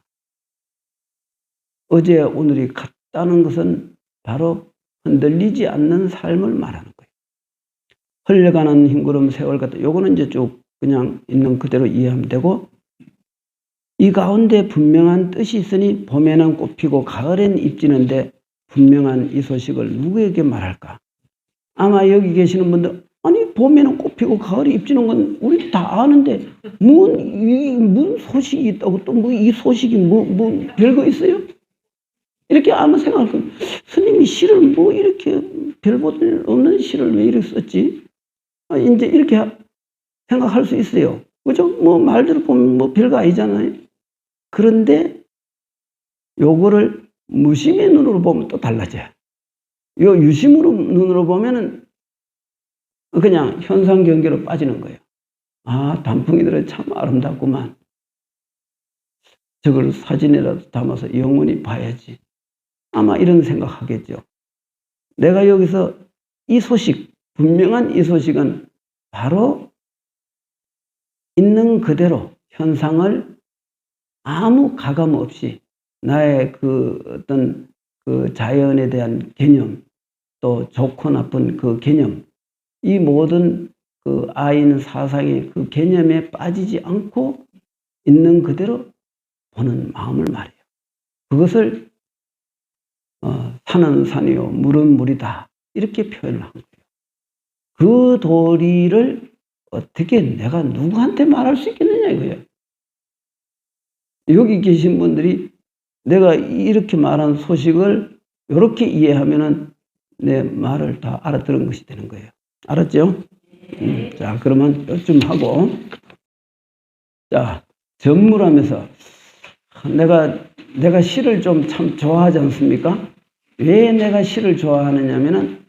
어제 오늘이 같다는 것은 바로 흔들리지 않는 삶을 말하는 거예요. 흘러가는 흰구름 세월 같다. 요거는 이제 쭉 그냥 있는 그대로 이해하면 되고 이 가운데 분명한 뜻이 있으니 봄에는 꽃피고 가을엔 잎지는데 분명한 이 소식을 누구에게 말할까? 아마 여기 계시는 분들 아니 봄에는 꽃피고 가을에 잎지는 건 우리 다 아는데 무슨 소식이 있다고 또 뭐 이 소식이 뭐 별거 있어요? 이렇게 아마 생각할 거예요. 스님이 시를 뭐 이렇게 별볼 없는 시를 왜 이렇게 썼지? 이제 이렇게 생각할 수 있어요. 그죠? 뭐 말대로 보면 뭐 별거 아니잖아요. 그런데 요거를 무심의 눈으로 보면 또 달라져요. 요 유심으로 눈으로 보면은 그냥 현상 경계로 빠지는 거예요. 아, 단풍이들은 참 아름답구만. 저걸 사진이라도 담아서 영원히 봐야지. 아마 이런 생각하겠죠. 내가 여기서 이 소식, 분명한 이 소식은 바로 있는 그대로 현상을 아무 가감 없이 나의 그 어떤 그 자연에 대한 개념, 또 좋고 나쁜 그 개념, 이 모든 그 아인 사상의 그 개념에 빠지지 않고 있는 그대로 보는 마음을 말해요. 그것을 산은 산이요, 물은 물이다. 이렇게 표현을 한 거예요. 그 도리를 어떻게 내가 누구한테 말할 수 있겠느냐 이거예요. 여기 계신 분들이 내가 이렇게 말한 소식을 이렇게 이해하면은 내 말을 다 알아들은 것이 되는 거예요. 알았죠? 자, 그러면 요쯤 하고, 자, 전무라면서 내가 시를 좀 참 좋아하지 않습니까? 왜 내가 시를 좋아하느냐면은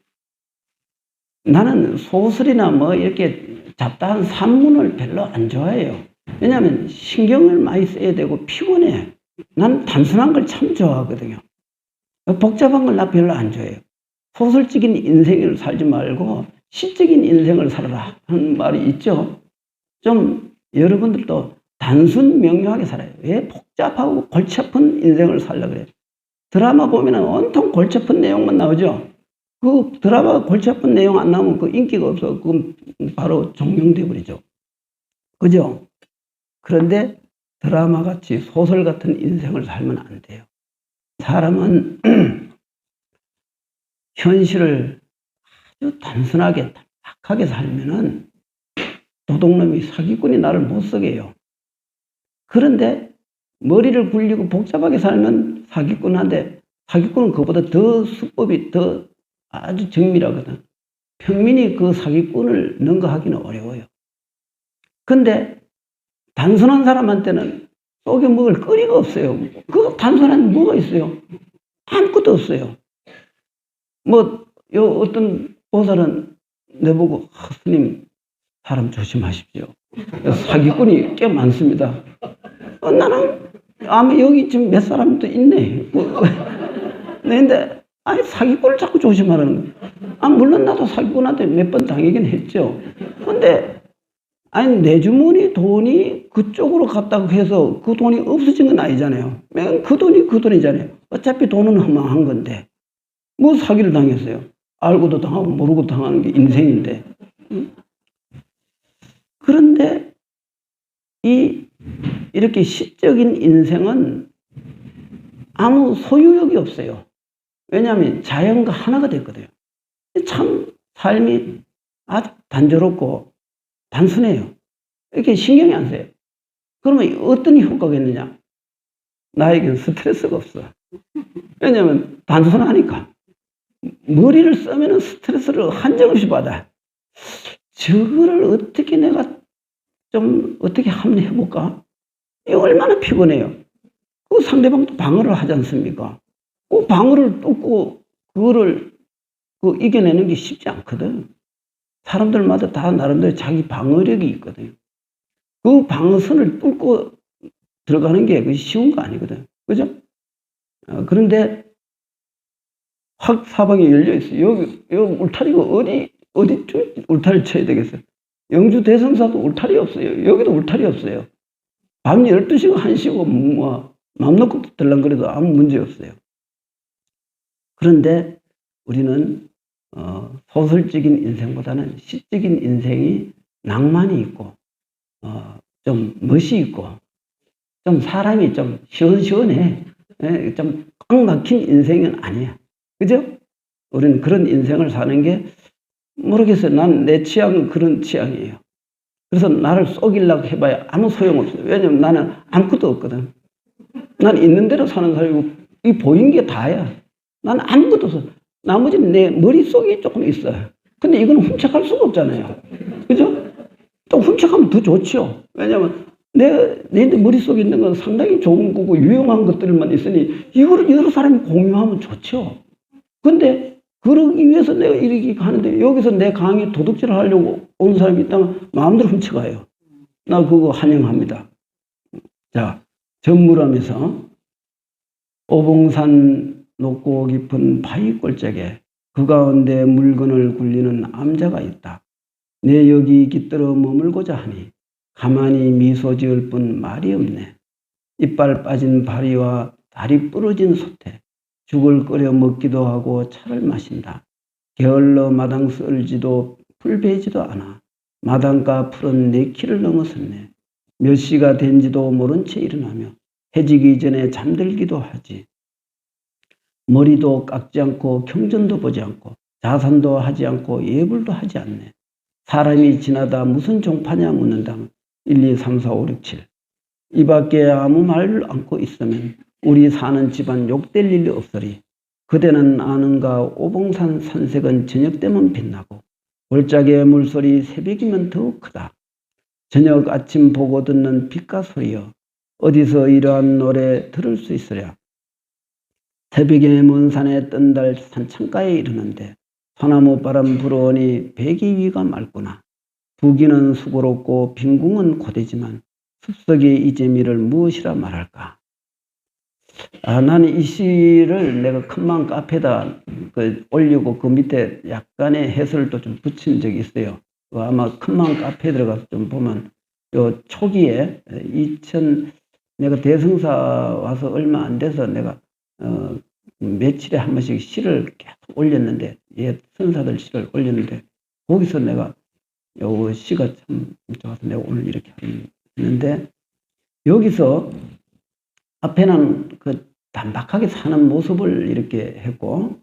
나는 소설이나 뭐 이렇게 잡다한 산문을 별로 안 좋아해요. 왜냐하면 신경을 많이 써야 되고 피곤해. 난 단순한 걸 참 좋아하거든요. 복잡한 걸 나 별로 안 좋아해요. 소설적인 인생을 살지 말고 시적인 인생을 살아라 하는 말이 있죠. 좀 여러분들도 단순 명료하게 살아요. 왜 복잡하고 골치 아픈 인생을 살려고 그래요? 드라마 보면은 온통 골치 아픈 내용만 나오죠? 그 드라마 골치 아픈 내용 안 나오면 그 인기가 없어. 그건 바로 종영돼 버리죠. 그죠? 그런데 드라마 같이 소설 같은 인생을 살면 안 돼요. 사람은 현실을 아주 단순하게 딱하게 살면은 도둑놈이 사기꾼이 나를 못 쓰게 해요. 그런데 머리를 굴리고 복잡하게 살면 사기꾼한테, 사기꾼은 그보다 더 수법이 더 아주 정밀하거든. 평민이 그 사기꾼을 능가하기는 어려워요. 근데 단순한 사람한테는 속여 먹을 거리가 없어요. 그 단순한 뭐가 있어요? 아무것도 없어요. 요 어떤 보살은 내보고, 스님, 사람 조심하십시오. 사기꾼이 꽤 많습니다. 나는 아마 여기 지금 몇 사람도 있네. 근데 아니 사기꾼을 자꾸 조심하라는 거예요. 물론 나도 사기꾼한테 몇 번 당하긴 했죠. 근데 아니 내 주머니 돈이 그쪽으로 갔다고 해서 그 돈이 없어진 건 아니잖아요. 그 돈이 그 돈이잖아요. 어차피 돈은 허망한 건데 뭐 사기를 당했어요. 알고도 당하고 모르고 당하는 게 인생인데. 그런데 이렇게 시적인 인생은 아무 소유욕이 없어요. 왜냐하면 자연과 하나가 됐거든요. 참 삶이 아주 단조롭고 단순해요. 이렇게 신경이 안 써요. 그러면 어떤 효과가 있느냐? 나에겐 스트레스가 없어. 왜냐하면 단순하니까. 머리를 쓰면 스트레스를 한정없이 받아. 저거를 어떻게 내가 좀 어떻게 한번 해볼까? 이거 얼마나 피곤해요. 그 상대방도 방어를 하지 않습니까? 그 방어를 뚫고 그거를 이겨내는 게 쉽지 않거든. 사람들마다 다 나름대로 자기 방어력이 있거든요. 그 방어선을 뚫고 들어가는 게 쉬운 거 아니거든. 그죠? 그런데 확 사방이 열려 있어요. 여기 울타리가 어디쯤 울타리를 쳐야 되겠어요? 영주 대성사도 울타리 없어요. 여기도 울타리 없어요. 밤 12시고 1시고 마음 놓고 들랑거려도 아무 문제 없어요. 그런데 우리는 소설적인 인생보다는 시적인 인생이 낭만이 있고 좀 멋이 있고 좀 사람이 좀 시원시원해. 좀 꽉 막힌 인생은 아니야. 그죠? 우리는 그런 인생을 사는 게 모르겠어요. 난 내 취향은 그런 취향이에요. 그래서 나를 속이려고 해봐야 아무 소용없어요. 왜냐면 나는 아무것도 없거든. 난 있는 대로 사는 사람이고 이 보이는 게 다야. 난 아무것도 없어. 나머지는 내 머릿속에 조금 있어요. 근데 이건 훔쳐갈 수가 없잖아요. 그죠? 또 훔쳐가면 더 좋죠. 왜냐면 내 머릿속에 있는 건 상당히 좋은 거고 유용한 것들만 있으니 이거를 여러 사람이 공유하면 좋죠. 근데 그러기 위해서 내가 이렇게 하는데 여기서 내 강의에 도둑질을 하려고 온 사람이 있다면 마음대로 훔쳐가요. 나 그거 환영합니다. 자, 전무람에서 오봉산 높고 깊은 바위골짜기에 그 가운데 물건을 굴리는 암자가 있다. 내 여기 깃들어 머물고자 하니 가만히 미소 지을 뿐 말이 없네. 이빨 빠진 바리와 다리 부러진 소태, 죽을 끓여 먹기도 하고 차를 마신다. 게을러 마당 쓸지도 풀 베지도 않아. 마당가 풀은 4키를 넘어섰네. 몇 시가 된지도 모른 채 일어나며 해지기 전에 잠들기도 하지. 머리도 깎지 않고 경전도 보지 않고 자산도 하지 않고 예불도 하지 않네. 사람이 지나다 무슨 종파냐 묻는다면 1, 2, 3, 4, 5, 6, 7. 이 밖에 아무 말을 않고 있으면 우리 사는 집안 욕될 일이 없으리. 그대는 아는가 오봉산 산색은 저녁 때면 빛나고 골짜기의 물소리 새벽이면 더욱 크다. 저녁 아침 보고 듣는 빛과 소리여 어디서 이러한 노래 들을 수 있으랴. 새벽에 먼 산에 뜬 달 산창가에 이르는데 소나무 바람 불어오니 배기 위가 맑구나. 부기는 수고롭고 빈궁은 고되지만 숲속의 이 재미를 무엇이라 말할까. 나는 이 시를 내가 큰맘 카페에다 올리고 그 밑에 약간의 해설도 좀 붙인 적이 있어요. 아마 큰맘 카페에 들어가서 좀 보면 요 초기에 2000 내가 대성사 와서 얼마 안 돼서 내가 며칠에 한 번씩 시를 계속 올렸는데 옛 선사들 시를 올렸는데 거기서 내가 요 시가 참 좋아서 내가 오늘 이렇게 했는데 여기서 앞에는 그 단박하게 사는 모습을 이렇게 했고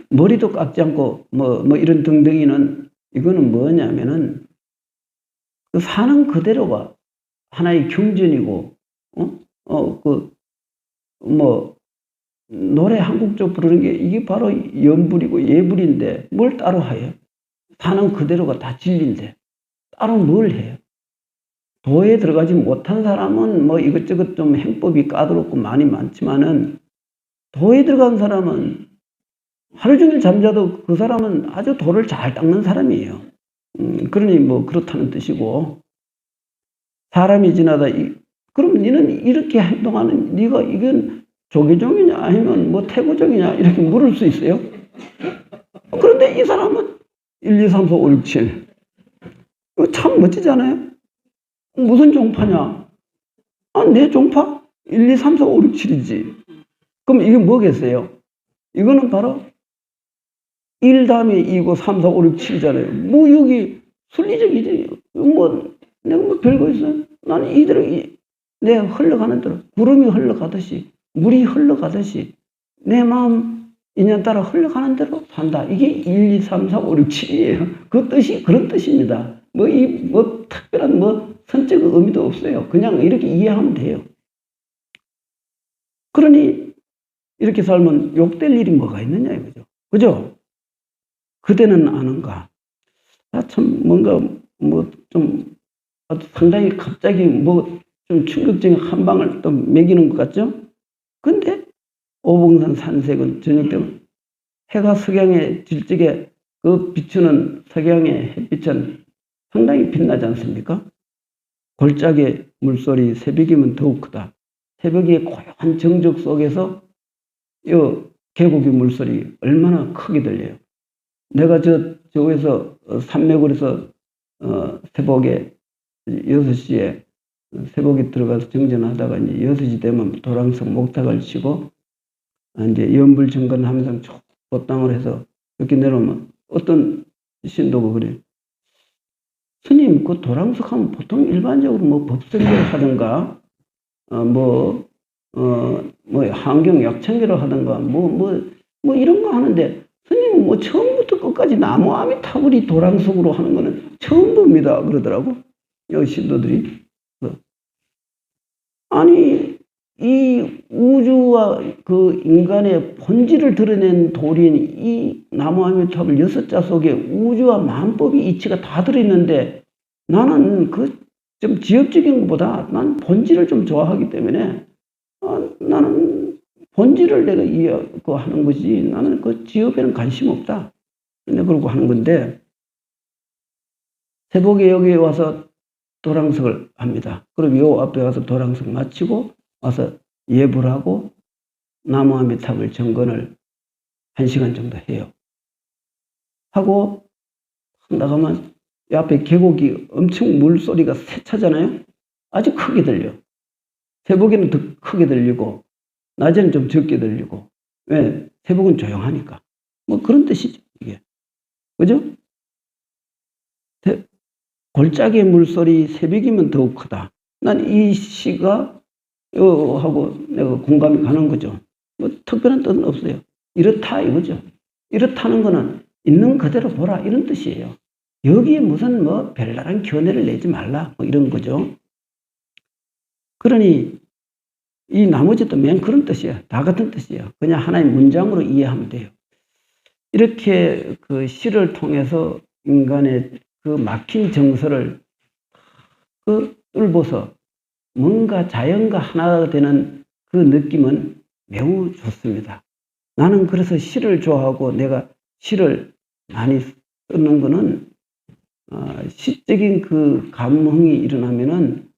머리도 깎지 않고 뭐 이런 등등이는 이거는 뭐냐면은 그 사는 그대로가 하나의 경전이고 노래 한 곡조 부르는 게 이게 바로 연불이고 예불인데 뭘 따로 해요? 사는 그대로가 다 진리인데 따로 뭘 해요? 도에 들어가지 못한 사람은 뭐 이것저것 좀 행법이 까다롭고 많이 많지만은 도에 들어간 사람은 하루 종일 잠자도 그 사람은 아주 도를 잘 닦는 사람이에요. 그러니 뭐 그렇다는 뜻이고 사람이 지나다 그럼 너는 이렇게 행동하는 네가 이건 조계종이냐 아니면 뭐 태고종이냐 이렇게 물을 수 있어요. 그런데 이 사람은 1, 2, 3, 4, 5, 6, 7 이거 참 멋지잖아요. 무슨 종파냐? 아, 내 종파? 1, 2, 3, 4, 5, 6, 7이지. 그럼 이게 뭐겠어요? 이거는 바로 1 다음에 2고 3, 4, 5, 6, 7이잖아요. 뭐 여기 순리적이지. 뭐 내가 뭐 별거 있어요? 나는 이대로 내가 흘러가는 대로 구름이 흘러가듯이 물이 흘러가듯이 내 마음 인연 따라 흘러가는 대로 산다. 이게 1, 2, 3, 4, 5, 6, 7이에요. 그 뜻이 그런 뜻입니다. 뭐 특별한 선적 의미도 없어요. 그냥 이렇게 이해하면 돼요. 그러니 이렇게 살면 욕될 일이 뭐가 있느냐 이거죠. 그죠? 그대는 아는가? 참 뭔가 좀 상당히 갑자기 좀 충격적인 한 방을 또 매기는 것 같죠? 근데 오봉산 산색은 저녁 때면 해가 석양에 질적에 그 비추는 석양의 햇빛은 상당히 빛나지 않습니까? 골짜기 물소리 새벽이면 더욱 크다. 새벽의 고요한 정적 속에서 이 계곡의 물소리 얼마나 크게 들려요. 내가 저기서 산맥으로서 새벽에 6시에 새벽에 들어가서 정전하다가 이제 6시 되면 도랑성 목탁을 치고 이제 연불 정건하면서 촛보땅을 해서 이렇게 내려오면 어떤 신도가 그래. 스님, 그 도랑석 하면 보통 일반적으로 뭐 법성계를 하든가, 환경 약천계를 하든가, 이런 거 하는데, 스님은 뭐 처음부터 끝까지 나무 아미타불이 도랑석으로 하는 거는 처음 봅니다. 그러더라고. 여기 신도들이. 아니, 이 우주와 그 인간의 본질을 드러낸 도리인 이 나무 아미타불 6자 속에 우주와 만법이 이치가 다 들어있는데 나는 그 좀 지엽적인 것보다 난 본질을 좀 좋아하기 때문에 나는 본질을 내가 이해하는 거지 나는 그 지엽에는 관심 없다. 그러고 하는 건데 새벽에 여기 와서 도랑석을 합니다. 그럼 요 앞에 와서 도랑석 마치고 와서 예불 하고 나무 아미타불 정건을 1시간 정도 해요. 하고 나가면 이 앞에 계곡이 엄청 물소리가 세차잖아요. 아주 크게 들려. 새벽에는 더 크게 들리고 낮에는 좀 적게 들리고. 왜? 새벽은 조용하니까. 뭐 그런 뜻이죠. 이게. 그죠? 골짜기의 물소리 새벽이면 더욱 크다. 난 이 시가 하고 내가 공감이 가는 거죠. 뭐 특별한 뜻은 없어요. 이렇다 이거죠. 이렇다는 거는 있는 그대로 보라 이런 뜻이에요. 여기에 무슨 별다른 견해를 내지 말라 이런 거죠. 그러니 이 나머지도 맨 그런 뜻이에요. 다 같은 뜻이에요. 그냥 하나의 문장으로 이해하면 돼요. 이렇게 그 시를 통해서 인간의 그 막힌 정서를 뚫어서 뭔가 자연과 하나가 되는 그 느낌은 매우 좋습니다. 나는 그래서 시를 좋아하고 내가 시를 많이 쓰는 거는 시적인 그 감흥이 일어나면은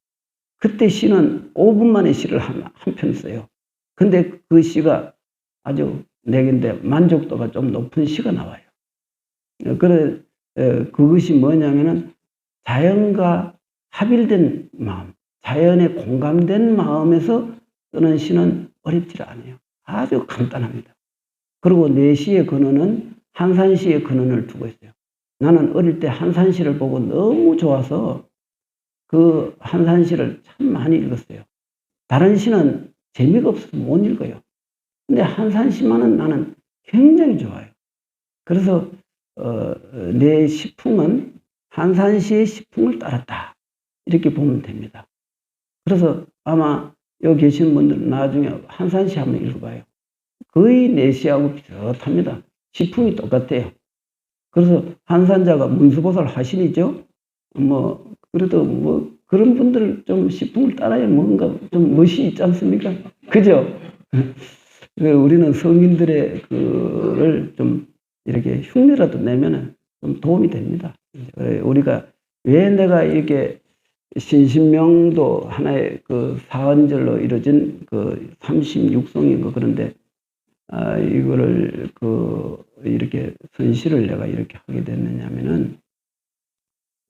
그때 시는 5분 만에 시를 한 편 써요. 근데 그 시가 아주 내겐데 만족도가 좀 높은 시가 나와요. 그것이 뭐냐면은 자연과 합일된 마음, 자연에 공감된 마음에서 쓰는 시는 어렵지 않아요. 아주 간단합니다. 그리고 내 시의 근원은 한산시의 근원을 두고 있어요. 나는 어릴 때 한산시를 보고 너무 좋아서 그 한산시를 참 많이 읽었어요. 다른 시는 재미가 없어서 못 읽어요. 근데 한산시만은 나는 굉장히 좋아요. 그래서 내 시풍은 한산시의 시풍을 따랐다. 이렇게 보면 됩니다. 그래서 아마 여기 계신 분들은 나중에 한산시 한번 읽어봐요. 거의 내 시하고 비슷합니다. 시풍이 똑같아요. 그래서 한산자가 문수보살 화신이죠. 그래도 그런 분들 좀 시풍을 따라야 뭔가 좀 멋이 있지 않습니까? 그죠? 우리는 성인들의 그를 좀 이렇게 흉내라도 내면은 좀 도움이 됩니다. 우리가 왜 내가 이렇게 신신명도 하나의 그 사언절로 이루어진 그 36송인 거 그런데 이거를 이렇게 선시를 내가 이렇게 하게 됐느냐면은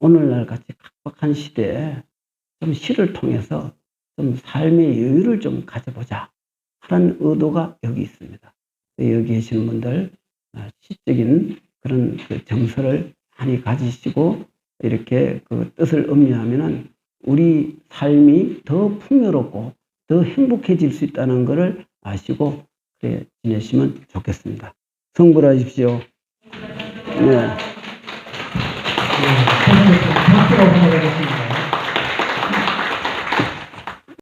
오늘날 같이 각박한 시대에 좀 시를 통해서 좀 삶의 여유를 좀 가져보자 하는 의도가 여기 있습니다. 여기 계시는 분들 시적인 그런 그 정서를 많이 가지시고 이렇게 그 뜻을 음미하면은 우리 삶이 더 풍요롭고 더 행복해질 수 있다는 것을 아시고 그래 지내시면 좋겠습니다. 성불하십시오. 네. 네, 선생님, 박수로 보내겠습니다.